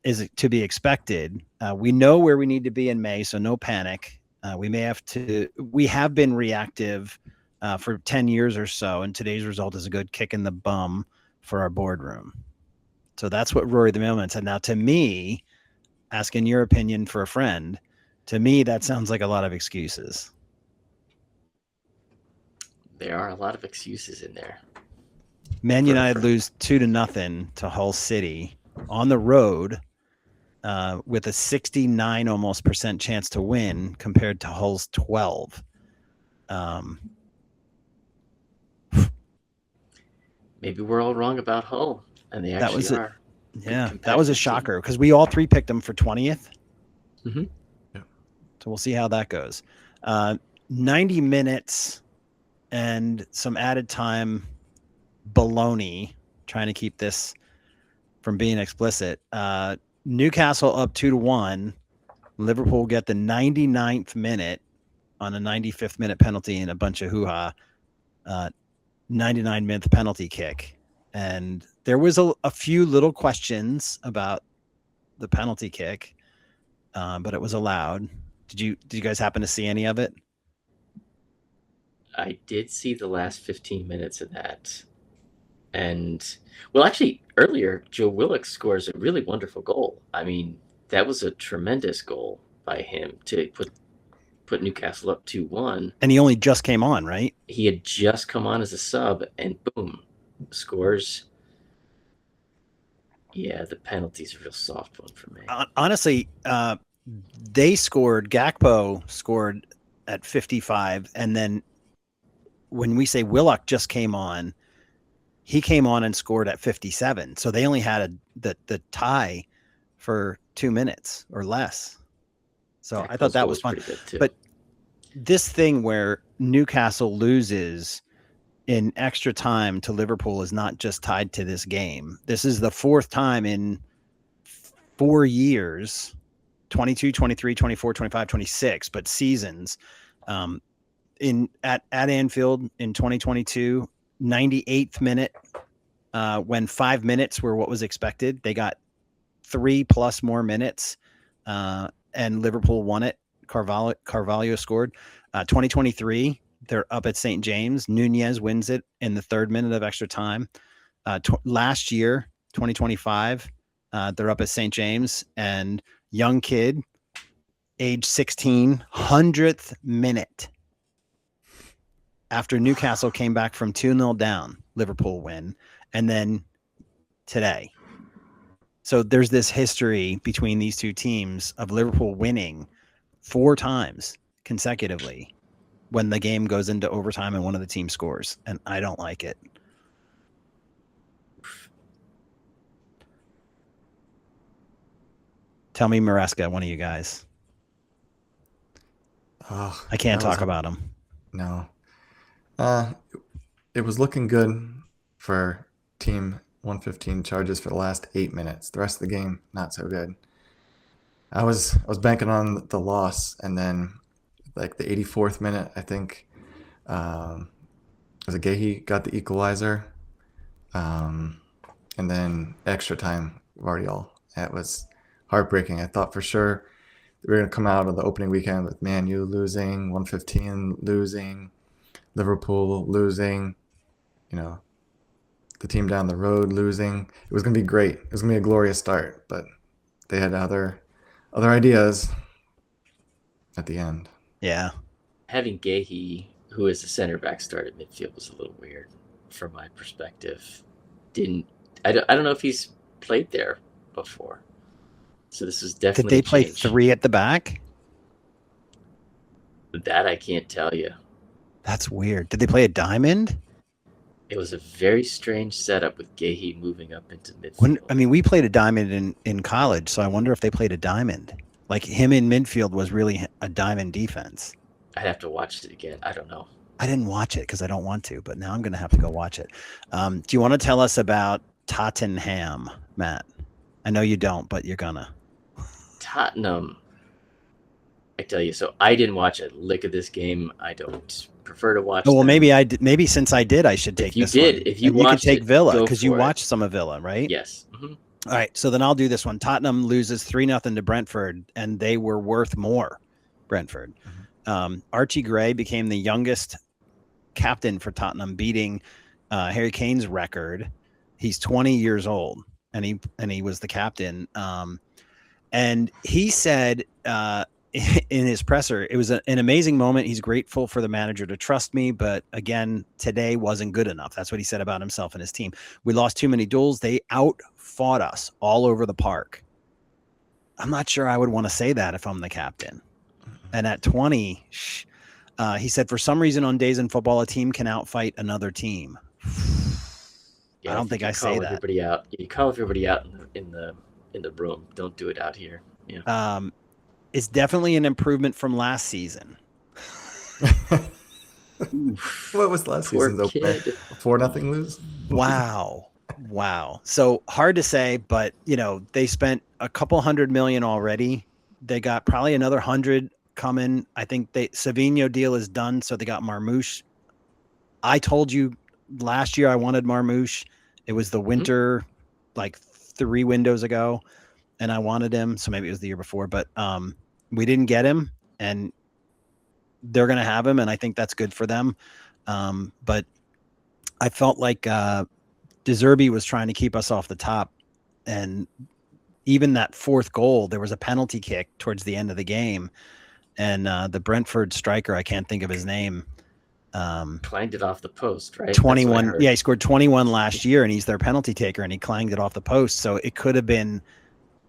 is to be expected. We know where we need to be in May, so no panic. We have been reactive for 10 years or so, and today's result is a good kick in the bum for our boardroom. So that's what Rory the Mailman said. Now, to me, asking your opinion for a friend, to me, that sounds like a lot of excuses. There are a lot of excuses in there. Man United lose 2-0 to Hull City on the road with a 69 almost % chance to win compared to Hull's 12. Maybe we're all wrong about Hull, and they actually are. Yeah, that was a shocker because we all three picked them for 20th. Mm-hmm. Yeah. So we'll see how that goes. 90 minutes and some added time baloney, trying to keep this from being explicit. Newcastle up 2-1. Liverpool get the 99th minute on a 95th minute penalty and a bunch of hoo-ha. 99th penalty kick. And there was a few little questions about the penalty kick, but it was allowed. Did you guys happen to see any of it? I did see the last 15 minutes of that. And, well, actually, earlier, Joe Willock scores a really wonderful goal. I mean, that was a tremendous goal by him to put Newcastle up 2-1. And he only just came on, right? He had just come on as a sub, and boom, scores. Yeah, the penalty's a real soft one for me. Honestly, they scored. Gakpo scored at 55, and then when we say Willock just came on, he came on and scored at 57. So they only had the tie for 2 minutes or less. So I thought that was fun. But this thing where Newcastle loses in extra time to Liverpool is not just tied to this game. This is the fourth time in 4 years, 22, 23, 24, 25, 26, but seasons. At Anfield in 2022, 98th minute, when 5 minutes were what was expected, they got 3+ more minutes, and Liverpool won it. Carvalho scored. 2023, they're up at St. James. Nunez wins it in the 3rd minute of extra time. Last year, 2025, they're up at St. James, and young kid, age 16, 100th minute. After Newcastle came back from 2-0 down, Liverpool win, and then today. So there's this history between these two teams of Liverpool winning 4 times consecutively when the game goes into overtime and one of the teams scores, and I don't like it. Tell me Maresca, one of you guys. Oh, I can't talk about him. No. It was looking good for Team 115 charges for the last 8 minutes. The rest of the game, not so good. I was banking on the loss, and then like the 84th minute, I think, was it Gehi got the equalizer, and then extra time, Vardiol. It was heartbreaking. I thought for sure we were going to come out of the opening weekend with Man U losing, 115 losing, Liverpool losing, the team down the road losing. It was going to be great. It was going to be a glorious start, but they had other ideas at the end. Yeah. Having Gehi, who is a center back, start at midfield was a little weird from my perspective. I don't know if he's played there before. So this is definitely Did they play change. 3 at the back? That I can't tell you. That's weird. Did they play a diamond? It was a very strange setup with Gehi moving up into midfield. We played a diamond in college, so I wonder if they played a diamond. Like him in midfield was really a diamond defense. I'd have to watch it again. I don't know. I didn't watch it because I don't want to, but now I'm going to have to go watch it. Do you want to tell us about Tottenham, Matt? I know you don't, but you're gonna. Tottenham. I tell you, so I didn't watch a lick of this game. I don't prefer to watch. Oh, well, them. maybe I did. Maybe since I did, I should take this one. If you And you could watched take it, Villa go because you for it. watched some of Villa, right? Yes. Mm-hmm. All right, so then I'll do this one. Tottenham loses 3-0 to Brentford, and they were worth more. Brentford. Archie Gray became the youngest captain for Tottenham, beating Harry Kane's record. He's 20 years old, and he was the captain. And he said in his presser, it was an amazing moment. He's grateful for the manager to trust me, but again, today wasn't good enough. That's what he said about himself and his team. We lost too many duels. They outfought us all over the park. I'm not sure I would want to say that if I'm the captain. And at 20, he said, for some reason on days in football, a team can outfight another team. Yeah, I don't think I say that. Everybody out. You call everybody out in the room. Don't do it out here. Yeah. It's definitely an improvement from last season. What was last Poor season's opener? kid. 4-0 lose? Wow. So hard to say, but they spent a couple $100 million already. They got probably another 100 coming. I think Savinho deal is done, so they got Marmouche. I told you last year I wanted Marmouche. It was the winter, like 3 windows ago, and I wanted him. So maybe it was the year before, but we didn't get him, and they're going to have him, and I think that's good for them. But I felt like De Zerbi was trying to keep us off the top, and even that fourth goal, there was a penalty kick towards the end of the game, and the Brentford striker, I can't think of his name, clanged it off the post, right? 21. Yeah, he scored 21 last year, and he's their penalty taker, and he clanged it off the post. So it could have been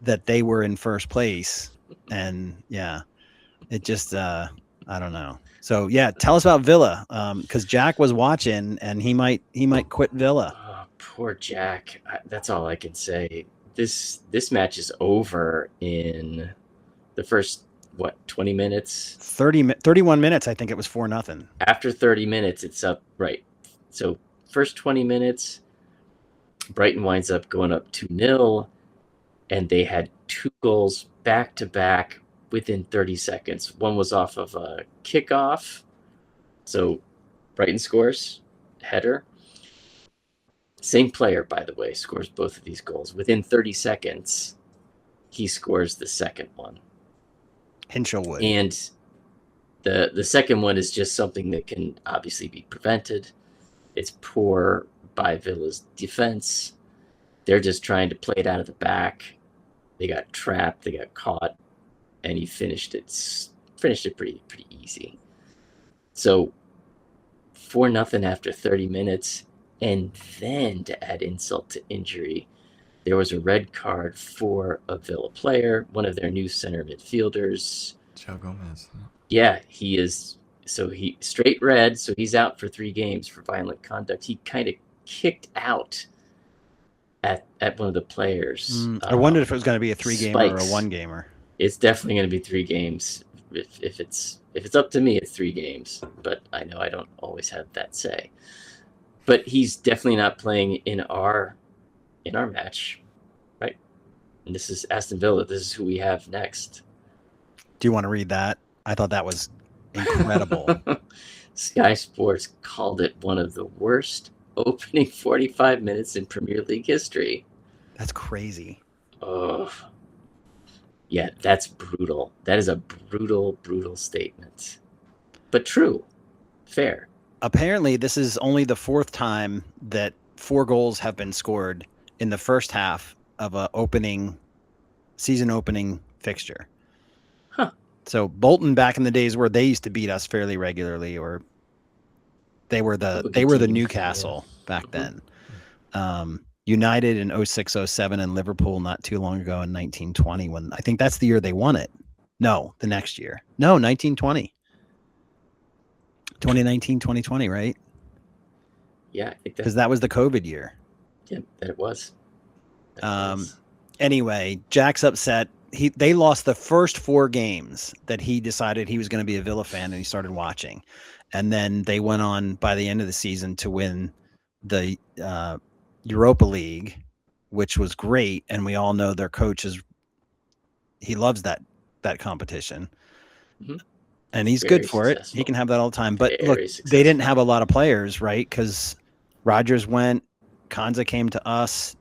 that they were in first place, and yeah, it just I don't know. So yeah, tell us about Villa, because Jack was watching, and he might quit Villa. Oh, poor Jack. That's all I can say. This match is over in the first 20 minutes. 31 minutes. I think it was 4-0. After 30 minutes, it's up, right? So first 20 minutes, Brighton winds up going up 2-0, and they had 2 goals back to back within 30 seconds. One was off of a kickoff. So Brighton scores, header. Same player, by the way, scores both of these goals. Within 30 seconds, he scores the second one. Hinchelwood. And the second one is just something that can obviously be prevented. It's poor by Villa's defense. They're just trying to play it out of the back. They got trapped. They got caught. And he finished it pretty easy. So 4-0 after 30 minutes. And then to add insult to injury, there was a red card for a Villa player, one of their new center midfielders. Joe Gomez. Yeah, he is. So he straight red. So he's out for 3 games for violent conduct. He kind of kicked out at one of the players. I wondered if it was going to be a 3-gamer or a Spikes. 1-gamer. It's definitely going to be 3 games. If it's up to me, it's 3 games. But I know I don't always have that say. But he's definitely not playing in our match, right? And this is Aston Villa. This is who we have next. Do you want to read that? I thought that was incredible. Sky Sports called it one of the worst opening 45 minutes in Premier League history. That's crazy. Oh, yeah, that's brutal. That is a brutal statement. But true. Fair. Apparently, this is only the 4th time that 4 goals have been scored in the first half of a season opening fixture. Huh. So Bolton back in the days where they used to beat us fairly regularly, or they were the Newcastle back then. United in 06-07 and Liverpool not too long ago in 1920, when I think that's the year they won it. No, the next year. No, 1920. 2019, 2020, right? Yeah, I think because that was the COVID year. Yeah, that it was. Anyway, Jack's upset they lost the first 4 games that he decided he was going to be a Villa fan, and he started watching. And then they went on by the end of the season to win the Europa League, which was great. And we all know their coach he loves that competition. Mm-hmm. And he's Very good for successful. it. He can have that all the time. But Very look, successful. they didn't have a lot of players, right? Because Rodgers went, Konza came to us,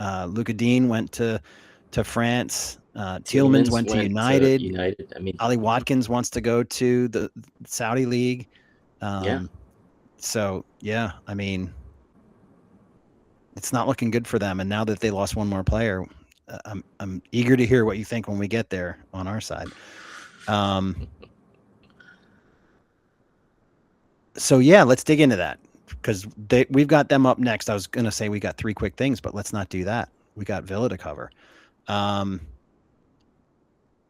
Luka Dean went to France, Tielemans went to United. I mean, Ollie Watkins wants to go to the Saudi League. Yeah. So, yeah, I mean, it's not looking good for them. And now that they lost one more player, I'm eager to hear what you think when we get there on our side. So, yeah, let's dig into that, because we've got them up next. I was going to say we got 3 quick things, but let's not do that. We got Villa to cover. I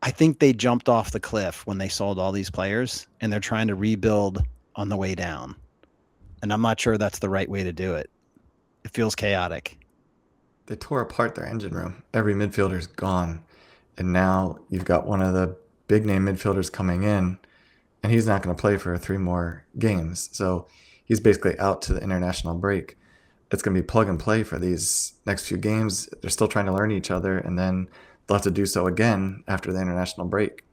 think they jumped off the cliff when they sold all these players, and they're trying to rebuild on the way down. And I'm not sure that's the right way to do it. It feels chaotic. They tore apart their engine room. Every midfielder's gone. And now you've got one of the big name midfielders coming in, and he's not going to play for 3 more games. So he's basically out to the international break. It's going to be plug and play for these next few games. They're still trying to learn each other, and then they'll have to do so again after the international break.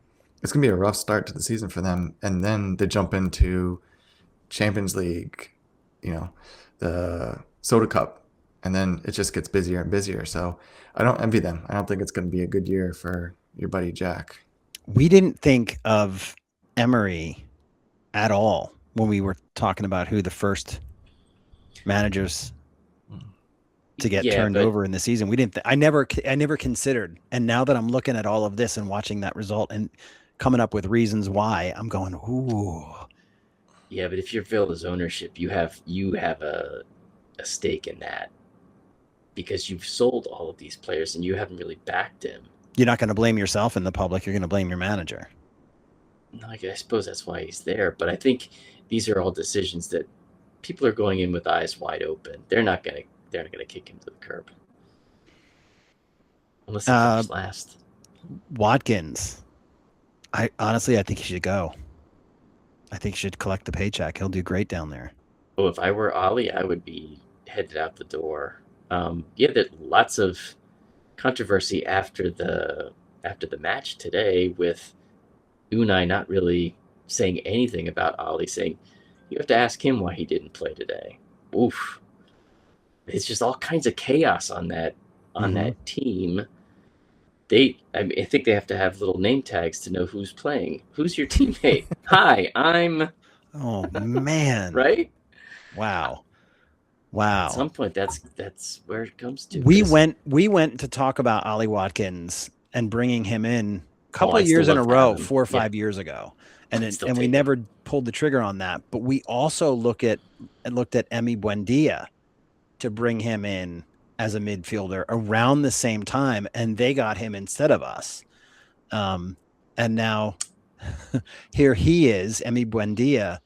It's going to be a rough start to the season for them. And then they jump into Champions League, the Soda Cup, and then it just gets busier and busier. So I don't envy them. I don't think it's going to be a good year for your buddy Jack. We didn't think of Emery at all when we were talking about who the first managers to get turned over in the season. We didn't. I never considered. And now that I'm looking at all of this and watching that result and coming up with reasons why, I'm going, ooh. Yeah, but if you're Villa's ownership, you have a stake in that, because you've sold all of these players and you haven't really backed him. You're not going to blame yourself in the public. You're going to blame your manager. No, I suppose that's why he's there. But I think these are all decisions that people are going in with eyes wide open. They're not going to kick him to the curb unless he comes last. Watkins, I think he should go. I think he should collect the paycheck. He'll do great down there. Oh, if I were Ollie, I would be headed out the door. There's lots of controversy after the match today, with Unai not really saying anything about Ollie, saying you have to ask him why he didn't play today. Oof. It's just all kinds of chaos on that team. I think they have to have little name tags to know who's playing. Who's your teammate? Hi, I'm. Oh man! Right? Wow. At some point, that's where it comes to. We went to talk about Ollie Watkins and bringing him in a couple of years in a row, 4 or 5 years ago, and we never pulled the trigger on that. But we also looked at Emi Buendia to bring him in as a midfielder around the same time, and they got him instead of us. And now here he is, Emi Buendia,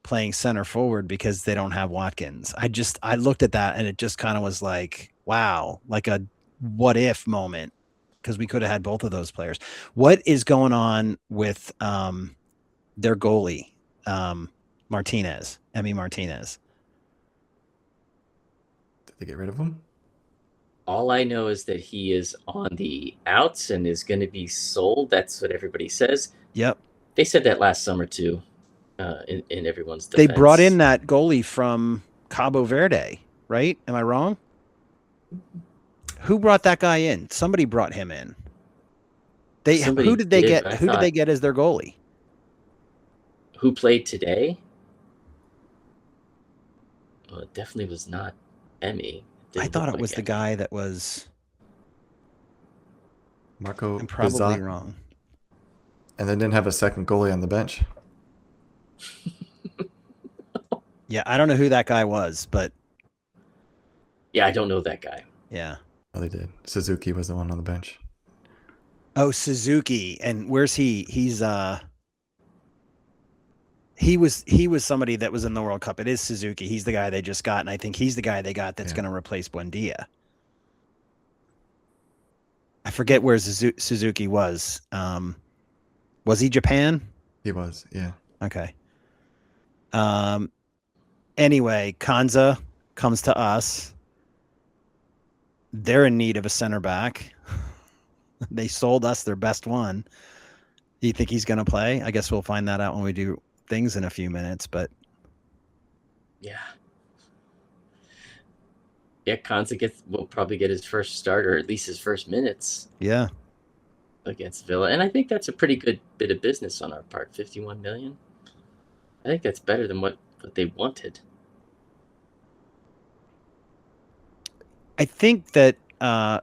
playing center forward because they don't have Watkins. I looked at that and it just kind of was like, wow, like a what if moment, because we could have had both of those players. What is going on with their goalie, Emi Martinez? Did they get rid of him? All I know is that he is on the outs and is going to be sold. That's what everybody says. Yep. They said that last summer too, in everyone's defense. They brought in that goalie from Cabo Verde, right? Am I wrong? Who brought that guy in? Somebody brought him in. Who did they get as their goalie? Who played today? Well, it definitely was not Emi. I thought it was the guy that was Marco. I'm probably Bizak, wrong. And they didn't have a second goalie on the bench. Yeah, I don't know who that guy was, but yeah, I don't know that guy. Yeah. Oh, they did. Suzuki was the one on the bench. Oh, Suzuki. And where's he? He was somebody that was in the World Cup. It is Suzuki. He's the guy they just got, and I think he's the guy they got that's going to replace Buendia. I forget where Suzuki was. Was he Japan? He was, yeah. Okay. Anyway, Kanza comes to us. They're in need of a center back. They sold us their best one. Do you think he's going to play? I guess we'll find that out when we do things in a few minutes, but Yeah. Yeah, Konza will probably get his first start, or at least his first minutes yeah. against Villa. And I think that's a pretty good bit of business on our part. 51 million. I think that's better than what they wanted. I think that I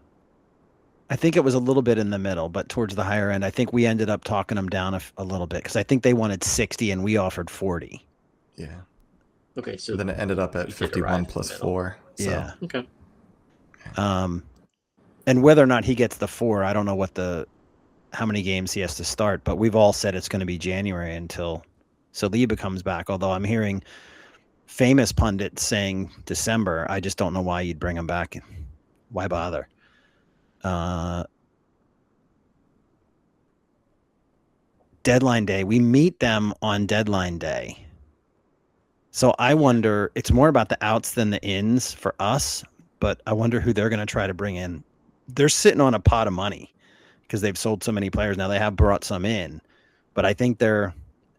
think it was a little bit in the middle, but towards the higher end. I think we ended up talking them down a little bit because I think they wanted 60 and we offered 40. Yeah. Okay, so So then it ended up at we did 51 arrive in plus the middle. 4. So. Yeah. Okay. And whether or not he gets the 4, I don't know how many games he has to start, but we've all said it's going to be January until Saliba comes back. Although I'm hearing famous pundits saying December. I just don't know why you'd bring him back. Why bother? Deadline day. We meet them on deadline day. So I wonder, it's more about the outs than the ins for us, but I wonder who they're going to try to bring in. They're sitting on a pot of money because they've sold so many players. Now they have brought some in, but I think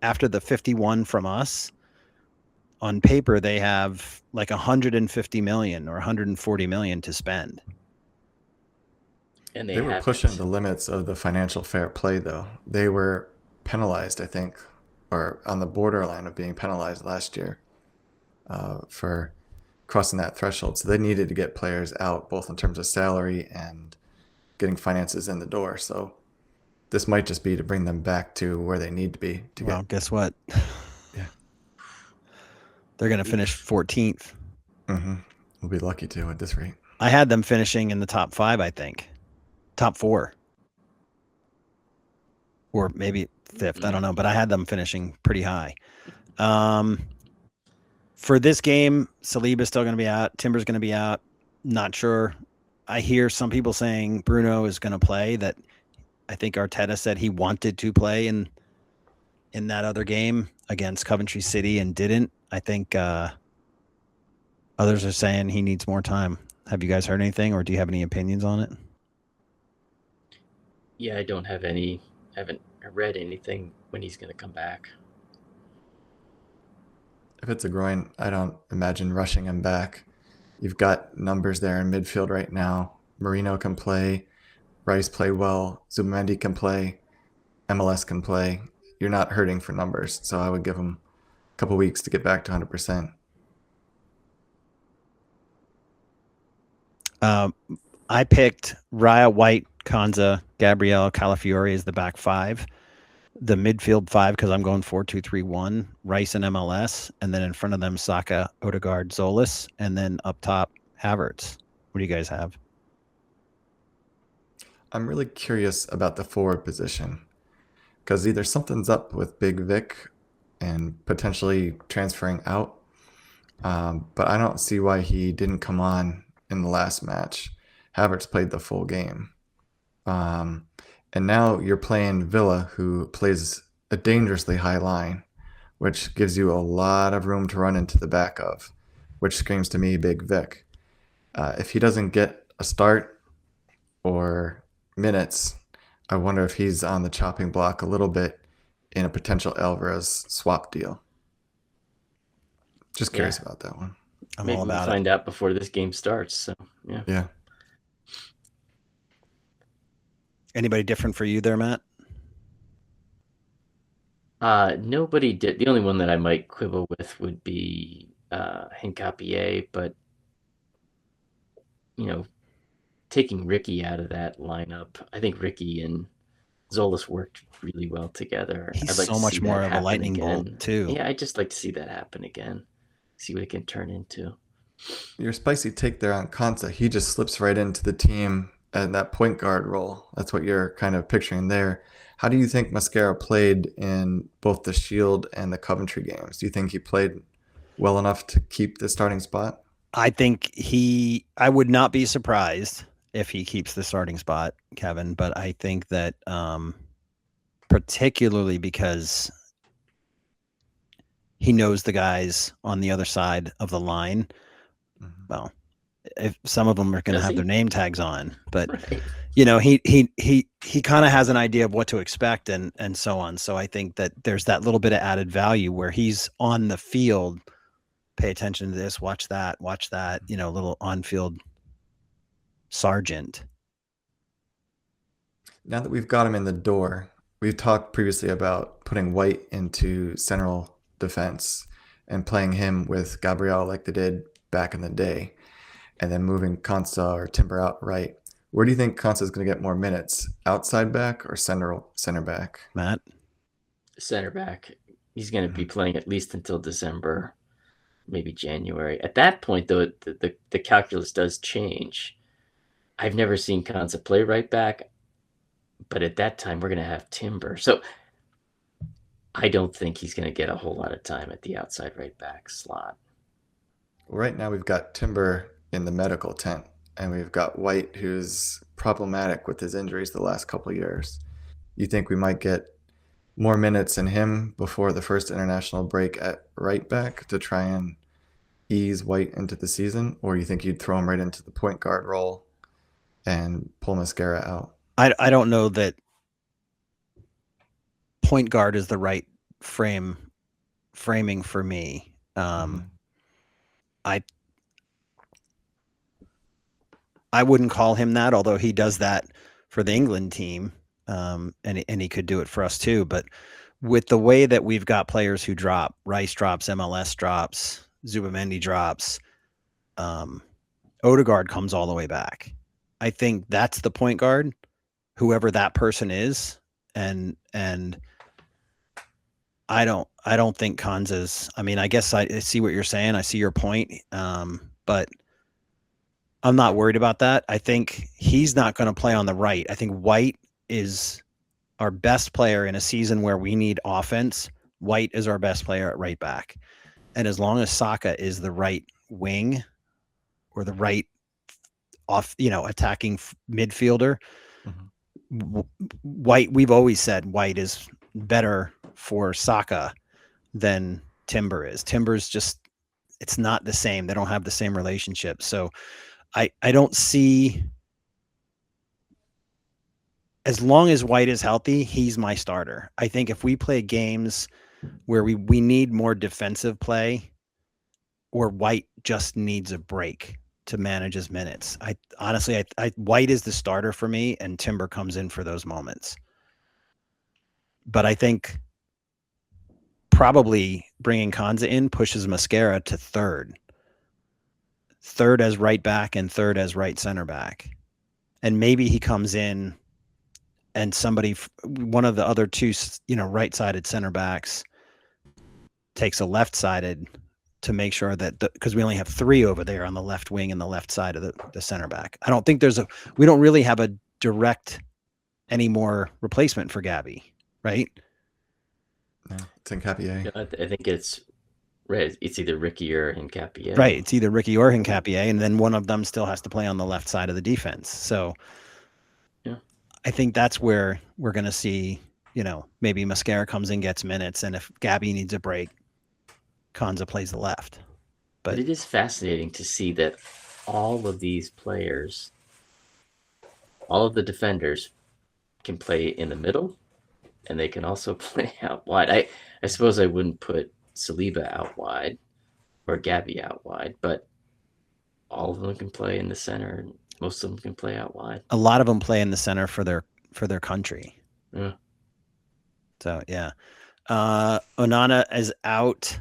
after the 51 from us, on paper, they have like 150 million or 140 million to spend. And They were pushing the limits of the financial fair play, though. They were penalized, I think, or on the borderline of being penalized last year for crossing that threshold. So they needed to get players out, both in terms of salary and getting finances in the door. So this might just be to bring them back to where they need to be. Well, guess what? Yeah. They're going to finish 14th. Mm-hmm. We'll be lucky to at this rate. I had them finishing in the top 5, I think. Top 4. Or maybe 5th. I don't know. But I had them finishing pretty high. For this game, Saliba's still going to be out. Timber's going to be out. Not sure. I hear some people saying Bruno is going to play. That I think Arteta said he wanted to play in that other game against Coventry City and didn't. I think others are saying he needs more time. Have you guys heard anything, or do you have any opinions on it? Yeah, I don't have any. Haven't read anything when he's going to come back. If it's a groin, I don't imagine rushing him back. You've got numbers there in midfield right now. Marino can play. Rice played well. Zubimendi can play. MLS can play. You're not hurting for numbers, so I would give him a couple weeks to get back to 100%. I picked Raya, White, Kanza, Gabriel, Calafiore as the back 5. The midfield 5, because I'm going 4-2-3-1, Rice and MLS, and then in front of them Saka, Ødegaard, Tzolis, and then up top Havertz. What do you guys have? I'm really curious about the forward position because either something's up with Big Vic and potentially transferring out, but I don't see why he didn't come on in the last match. Havertz played the full game. And now you're playing Villa, who plays a dangerously high line, which gives you a lot of room to run into the back of, which screams to me Big Vic. If he doesn't get a start or minutes, I wonder if he's on the chopping block a little bit in a potential Alvarez swap deal. Just curious about that one. Maybe we'll find out before this game starts. So yeah. Anybody different for you there, Matt? Nobody did. The only one that I might quibble with would be Hincapié, but taking Ricky out of that lineup, I think Ricky and Tzolis worked really well together. He's so much more of a lightning bolt too. Yeah, I'd just like to see that happen again. See what it can turn into. Your spicy take there on Konsa, he just slips right into the team at that point guard role. That's what you're kind of picturing there. How do you think Mascara played in both the Shield and the Coventry games? Do you think he played well enough to keep the starting spot? I think I would not be surprised if he keeps the starting spot, Kevin. But I think that particularly because he knows the guys on the other side of the line. Well, if some of them are going to Does have he? their name tags on, but Right. you know, he kind of has an idea of what to expect and so on. So I think that there's that little bit of added value where he's on the field. Pay attention to this, watch that, you know, little on-field sergeant. Now that we've got him in the door, we've talked previously about putting White into central defense and playing him with Gabriel like they did back in the day, and then moving Konsa or Timber out right. Where do you think Konsa is going to get more minutes, outside back or center back? Matt? Center back. He's going to be playing at least until December, maybe January. At that point, though, the calculus does change. I've never seen Konsa play right back, but at that time, we're going to have Timber. So I don't think he's going to get a whole lot of time at the outside right back slot. Right now, we've got Timber in the medical tent, and we've got White, who's problematic with his injuries the last couple of years. You think we might get more minutes in him before the first international break at right back to try and ease White into the season, or you think you'd throw him right into the point guard role and pull Mascara out? I don't know that point guard is the right framing for me. I wouldn't call him that, although he does that for the England team, and he could do it for us too. But with the way that we've got players who drop, Rice drops, MLS drops, Zubamendi drops, Ødegaard comes all the way back. I think that's the point guard, whoever that person is, and I don't think Konsa's. I mean, I guess I see what you're saying. I see your point, but I'm not worried about that. I think he's not going to play on the right. I think White is our best player in a season where we need offense. White is our best player at right back. And as long as Saka is the right wing or the right attacking midfielder, White, we've always said White is better for Saka than Timber is. Timber's just, it's not the same. They don't have the same relationship. So I don't see, as long as White is healthy, he's my starter. I think if we play games where we need more defensive play, or White just needs a break to manage his minutes, I honestly White is the starter for me, and Timber comes in for those moments. But I think probably bringing Konsa in pushes Mascara to third as right back and third as right center back. And maybe he comes in and one of the other two, right-sided center backs takes a left-sided to make sure that, because we only have three over there on the left wing and the left side of the center back. I don't think we don't really have a direct anymore replacement for Gabby, right? No, it's Hincapié. I think it's either Ricky or Hincapié. Right. It's either Ricky or Hincapié, and then one of them still has to play on the left side of the defense. So yeah, I think that's where we're going to see, maybe Mascara comes in, gets minutes, and if Gabby needs a break, Konsa plays the left. But it is fascinating to see that all of these players, all of the defenders, can play in the middle, and they can also play out wide. I suppose I wouldn't put Saliba out wide or Gabby out wide, but all of them can play in the center, and most of them can play out wide. A lot of them play in the center for their country. Yeah. So yeah, Onana is out.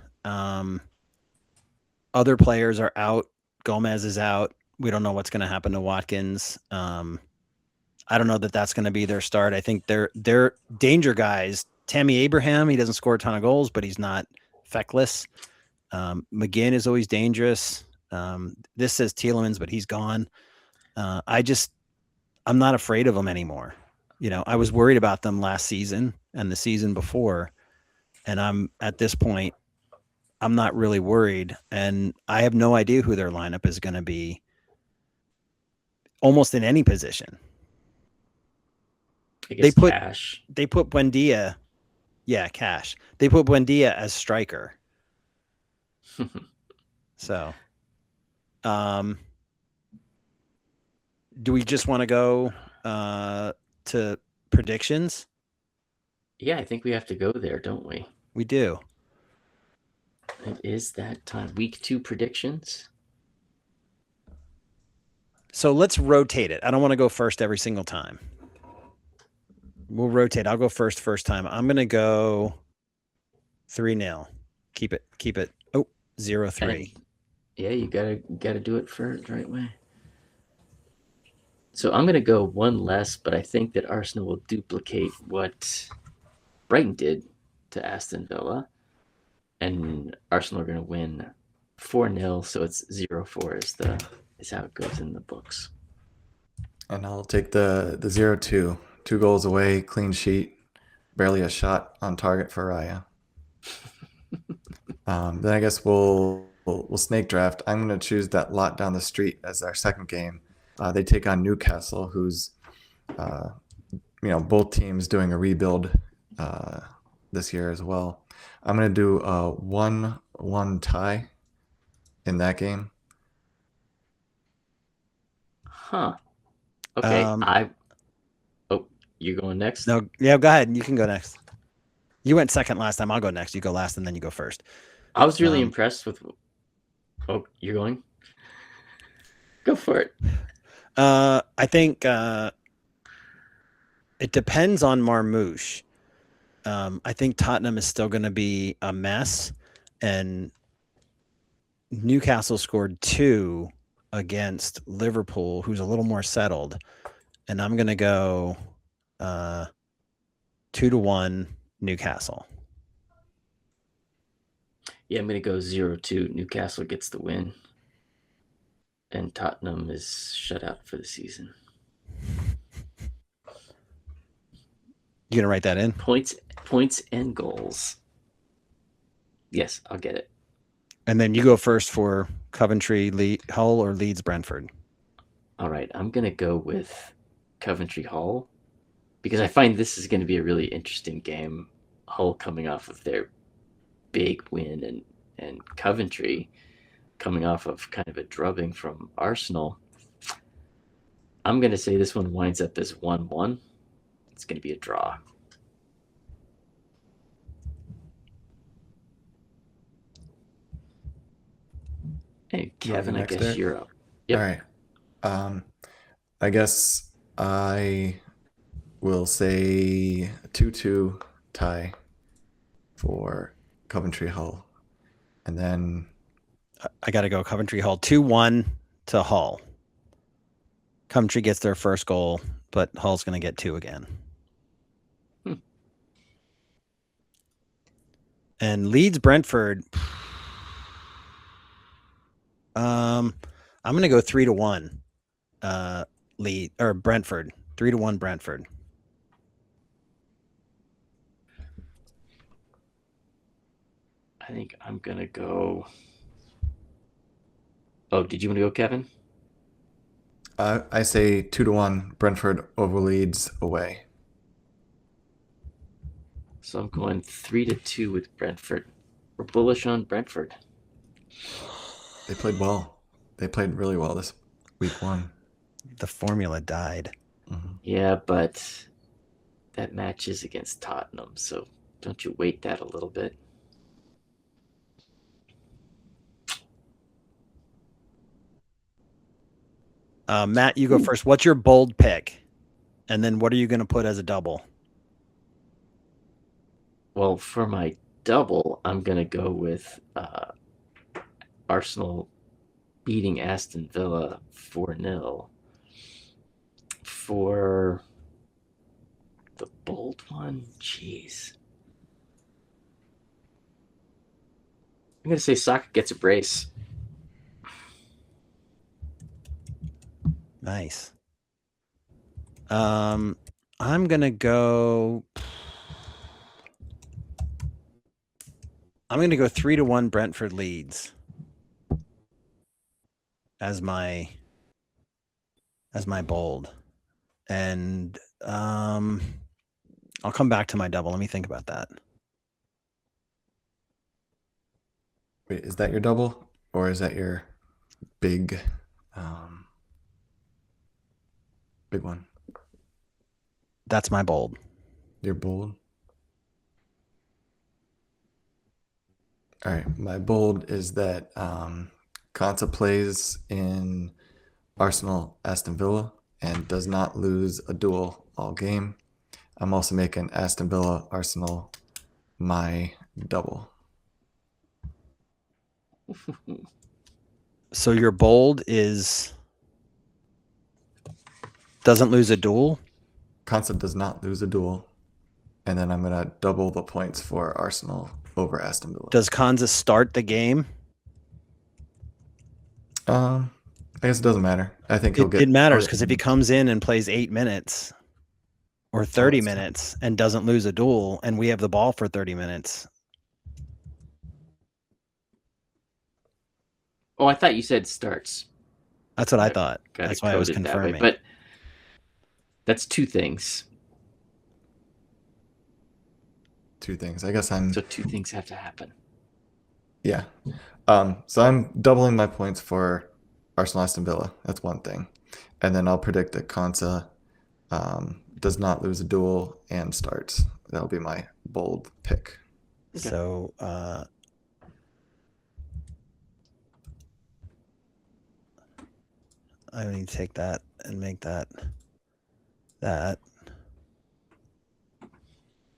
Other players are out. Gomez is out. We don't know what's going to happen to Watkins. I don't know that that's going to be their start. I think they're danger guys. Tammy Abraham, he doesn't score a ton of goals, but he's not feckless. McGinn is always dangerous. This says Tielemans, but he's gone. I'm not afraid of them anymore. I was worried about them last season and the season before, and I'm at this point, I'm not really worried, and I have no idea who their lineup is going to be. almost in any position. I guess Cash. They put Buendia. Yeah, Cash. They put Buendia as striker. So, do we just want to go to predictions? Yeah, I think we have to go there, don't we? We do. It is that time. Week 2 predictions. So let's rotate it. I don't want to go first every single time. We'll rotate. I'll go first time. I'm going to go 3-0. Keep it. Oh, 0-3. Yeah, you gotta do it for the right way. So I'm gonna go one less, but I think that Arsenal will duplicate what Brighton did to Aston Villa, and Arsenal are gonna win 4-0. So it's 0-4 is how it goes in the books. And I'll take the 0-2. 2 goals away, clean sheet, barely a shot on target for Raya. Then I guess we'll snake draft. I'm going to choose that lot down the street as our second game. They take on Newcastle, who's, both teams doing a rebuild this year as well. I'm going to do a 1-1 tie in that game. Huh. Okay. You're going next? No, yeah, go ahead. You can go next. You went second last time. I'll go next. You go last, and then you go first. I was really impressed with. Oh, you're going? Go for it. I think it depends on Marmoush. I think Tottenham is still going to be a mess, and Newcastle scored 2 against Liverpool, who's a little more settled, and I'm going to go 2-1 Newcastle. Yeah, I'm going to go 0-2. Newcastle gets the win. And Tottenham is shut out for the season. You going to write that in? Points and goals. Yes, I'll get it. And then you go first for Coventry, Hull, or Leeds, Brentford. All right, I'm going to go with Coventry, Hull, because I find this is going to be a really interesting game. Hull coming off of their big win, and Coventry coming off of kind of a drubbing from Arsenal. I'm going to say this one winds up as 1-1. It's going to be a draw. Hey, Kevin, I guess you're up. Yep. All right. I guess I will say 2-2 tie for Coventry Hull. And then I got to go Coventry Hull 2-1 to Hull. Coventry gets their first goal, but Hull's going to get 2 again. And Leeds Brentford. I'm going to go 3-1. Brentford. 3-1 Brentford. I think I'm going to go. Oh, did you want to go, Kevin? I say 2-1 Brentford over Leeds away. So I'm going 3-2 with Brentford. We're bullish on Brentford. They played well. They played really well this week 1. The formula died. Mm-hmm. Yeah, but that match is against Tottenham, so don't you weight that a little bit? Matt, you go first. What's your bold pick? And then what are you going to put as a double? Well, for my double, I'm going to go with Arsenal beating Aston Villa 4-0. For the bold one, jeez. I'm going to say Saka gets a brace. Nice. I'm going to go 3-1 Brentford Leeds as my as my bold. And I'll come back to my double. Let me think about that. Wait, is that your double or is that your big big one? That's my bold. Your bold? All right, my bold is that Konsa plays in Arsenal Aston Villa and does not lose a duel all game. I'm also making Aston Villa Arsenal my double. So your bold is doesn't lose a duel. Konsa does not lose a duel, and then I'm gonna double the points for Arsenal over Aston Villa. Does Kansas start the game? I guess it doesn't matter. I think he'll get. It matters because if he comes in and plays 8 minutes or 30 minutes and doesn't lose a duel, and we have the ball for 30 minutes. Oh, I thought you said starts. That's what I thought. Got That's it why I was coded that way, confirming. but that's two things. Two things. I guess I'm. So two things have to happen. Yeah. So I'm doubling my points for Arsenal Aston Villa. That's one thing. And then I'll predict that Konsa does not lose a duel and starts. That'll be my bold pick. Okay. So I need to take that and make that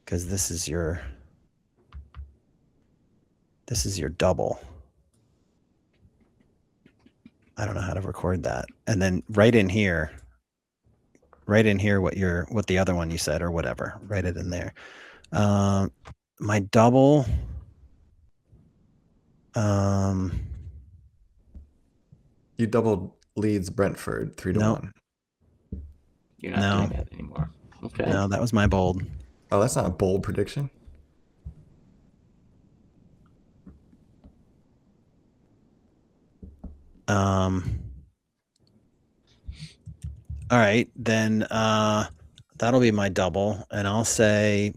because this is your double. I don't know how to record that. And then right in here what the other one you said or whatever. Write it in there. My double You doubled Leeds Brentford 3-1. You're not doing that anymore. Okay. No, that was my bold. Oh, that's not a bold prediction. All right, then that'll be my double, and I'll say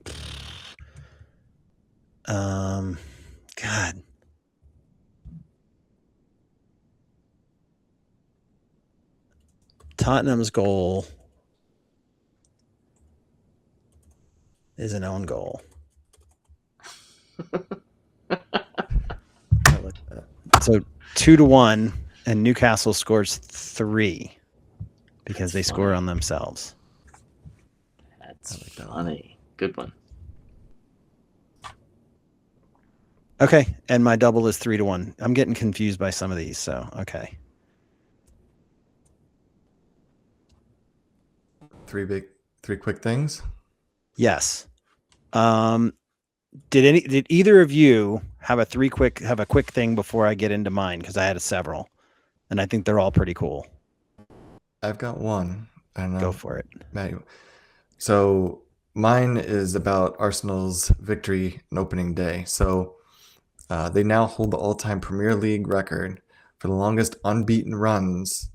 God. Tottenham's goal is an own goal. So 2-1, and Newcastle scores 3 because they score on themselves. That's funny. Good one. Okay, and my double is 3-1. I'm getting confused by some of these, so okay. Three quick things. Yes. Did either of you have a quick thing before I get into mine? Because I had several, and I think they're all pretty cool. I've got one. I don't know. Go for it. So mine is about Arsenal's victory on opening day. So they now hold the all-time Premier League record for the longest unbeaten runs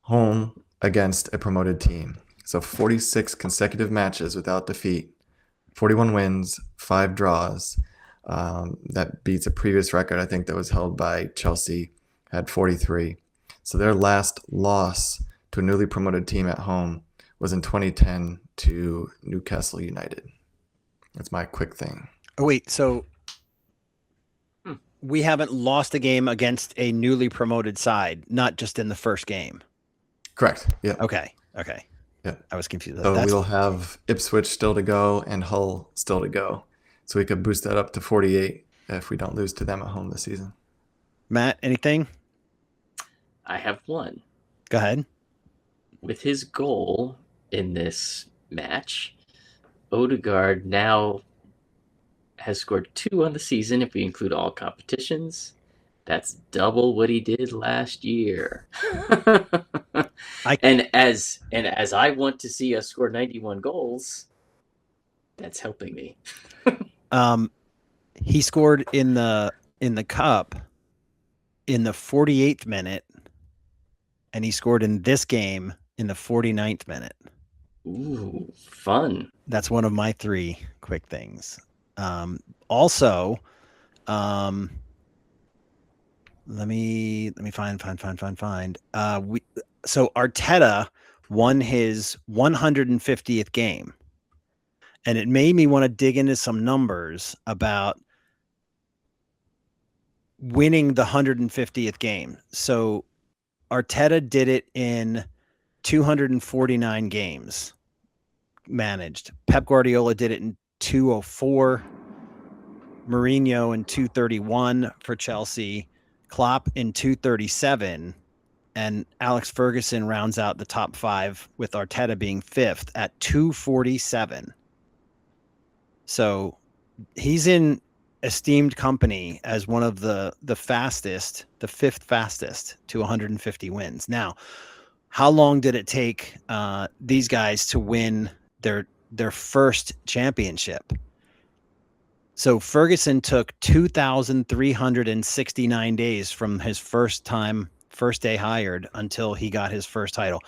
home against a promoted team. So 46 consecutive matches without defeat, 41 wins, 5 draws. That beats a previous record, I think, that was held by Chelsea, had 43. So their last loss to a newly promoted team at home was in 2010 to Newcastle United. That's my quick thing. Oh, wait. So we haven't lost a game against a newly promoted side, not just in the first game. Correct. Yeah. Okay. Yeah. I was confused. So we'll have Ipswich still to go and Hull still to go. So we could boost that up to 48 if we don't lose to them at home this season. Matt, anything? I have one. Go ahead. With his goal in this match, Ødegaard now has scored 2 on the season if we include all competitions. That's double what he did last year. And as I want to see us score 91 goals, that's helping me. He scored in the cup in the 48th minute, and he scored in this game in the 49th minute. Ooh, fun. That's one of my 3 quick things. Also, let me find. So Arteta won his 150th game, and it made me want to dig into some numbers about winning the 150th game. So Arteta did it in 249 games managed. Pep Guardiola did it in 204. Mourinho in 231 for Chelsea. Klopp in 237. And Alex Ferguson rounds out the top 5 with Arteta being 5th at 247. So he's in esteemed company as one of the fastest, the 5th fastest to 150 wins. Now, how long did it take these guys to win their first championship? So Ferguson took 2,369 days from his first day hired until he got his first title.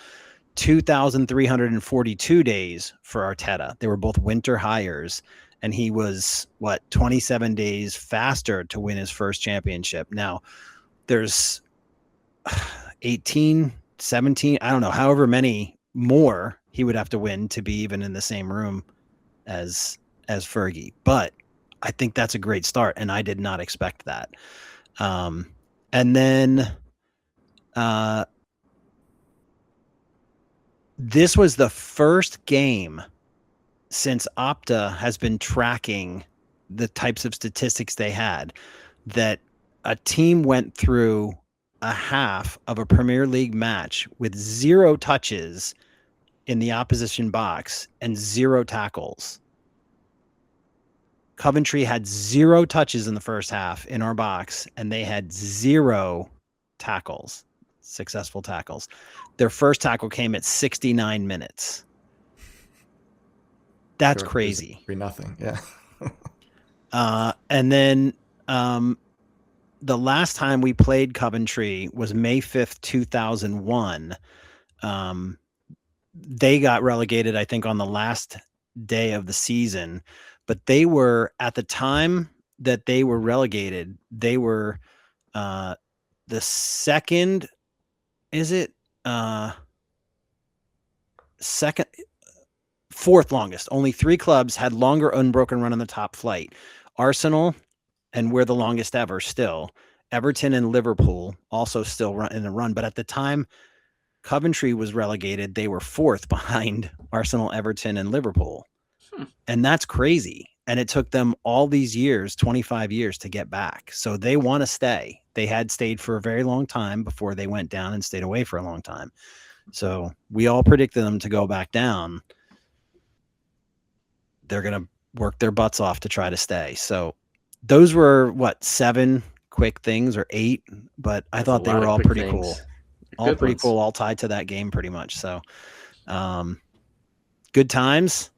2,342 days for Arteta. They were both winter hires, and he was 27 days faster to win his first championship. Now there's 18, 17, I don't know, however many more he would have to win to be even in the same room as Fergie. But I think that's a great start, and I did not expect that. And then this was the first game since Opta has been tracking the types of statistics they had that a team went through a half of a Premier League match with 0 touches in the opposition box and 0 tackles. Coventry had 0 touches in the first half in our box, and they had 0 tackles, successful tackles. Their first tackle came at 69 minutes. That's crazy. 3-0, yeah. And then the last time we played Coventry was May 5th, 2001. They got relegated, I think, on the last day of the season. But they were, at the time that they were relegated, they were the second, fourth longest. Only 3 clubs had longer unbroken run on the top flight. Arsenal, and we're the longest ever still. Everton and Liverpool also still in the run. But at the time Coventry was relegated, they were 4th behind Arsenal, Everton, and Liverpool. And that's crazy. And it took them all these years, 25 years, to get back. So they want to stay. They had stayed for a very long time before they went down and stayed away for a long time. So we all predicted them to go back down. They're going to work their butts off to try to stay. So those were 7 quick things, or 8, but I thought they were all pretty cool. All pretty cool, all tied to that game pretty much. So good times.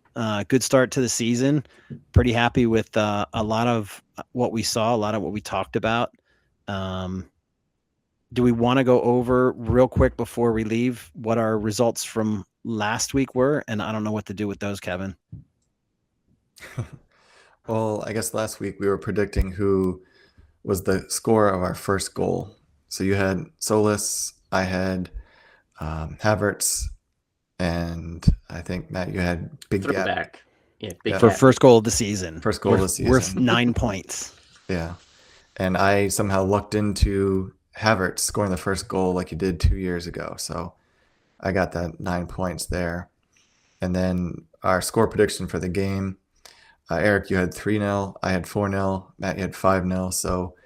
Good start to the season. Pretty happy with a lot of what we saw, a lot of what we talked about. Do we want to go over real quick before we leave what our results from last week were? And I don't know what to do with those, Kevin. Well, I guess last week we were predicting who was the scorer of our first goal. So you had Tzolis, I had Havertz, and I think, Matt, you had Big Gap. Back. Yeah, Big For Gap. first goal of the season. First goal of the season. Worth 9 points. Yeah. And I somehow lucked into Havertz scoring the first goal like he did 2 years ago. So I got that 9 points there. And then our score prediction for the game, Eric, you had 3-0. I had 4-0. Matt, you had 5-0. So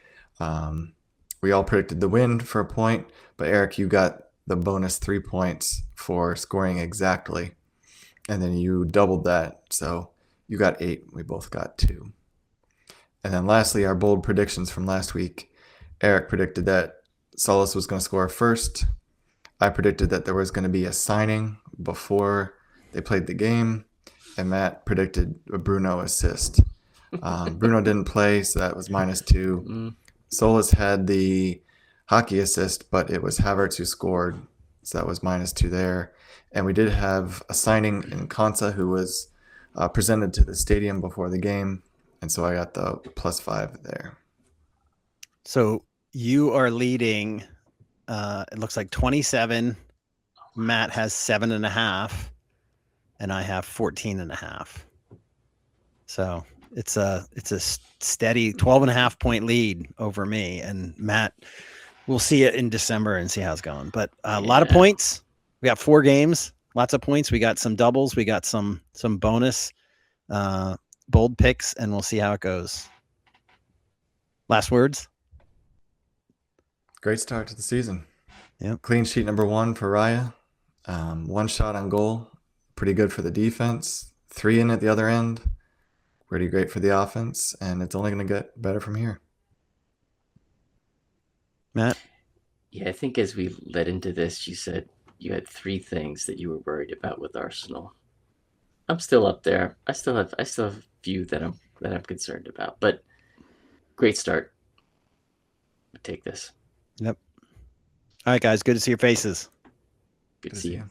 we all predicted the win for a point. But Eric, you got the bonus 3 points for scoring exactly. And then you doubled that. So you got 8. We both got 2. And then lastly, our bold predictions from last week. Eric predicted that Tzolis was going to score first. I predicted that there was going to be a signing before they played the game. And Matt predicted a Bruno assist. Bruno didn't play, so that was -2. Tzolis had the hockey assist, but it was Havertz who scored. So that was -2 there. And we did have a signing in Konsa who was presented to the stadium before the game. And so I got the +5 there. So you are leading. It looks like 27. Matt has 7.5, and I have 14.5. So it's a steady 12.5 point lead over me, and Matt. We'll see it in December and see how it's going. But a lot of points. We got 4 games, lots of points. We got some doubles. We got some bonus bold picks, and we'll see how it goes. Last words? Great start to the season. Yep. Clean sheet number 1 for Raya. 1 shot on goal. Pretty good for the defense. 3 in at the other end. Pretty great for the offense. And it's only going to get better from here. Matt? Yeah, I think as we led into this, you said you had 3 things that you were worried about with Arsenal. I'm still up there. I still have a few that I'm concerned about, but great start. Take this. Yep. All right, guys. Good to see your faces. Good to see you.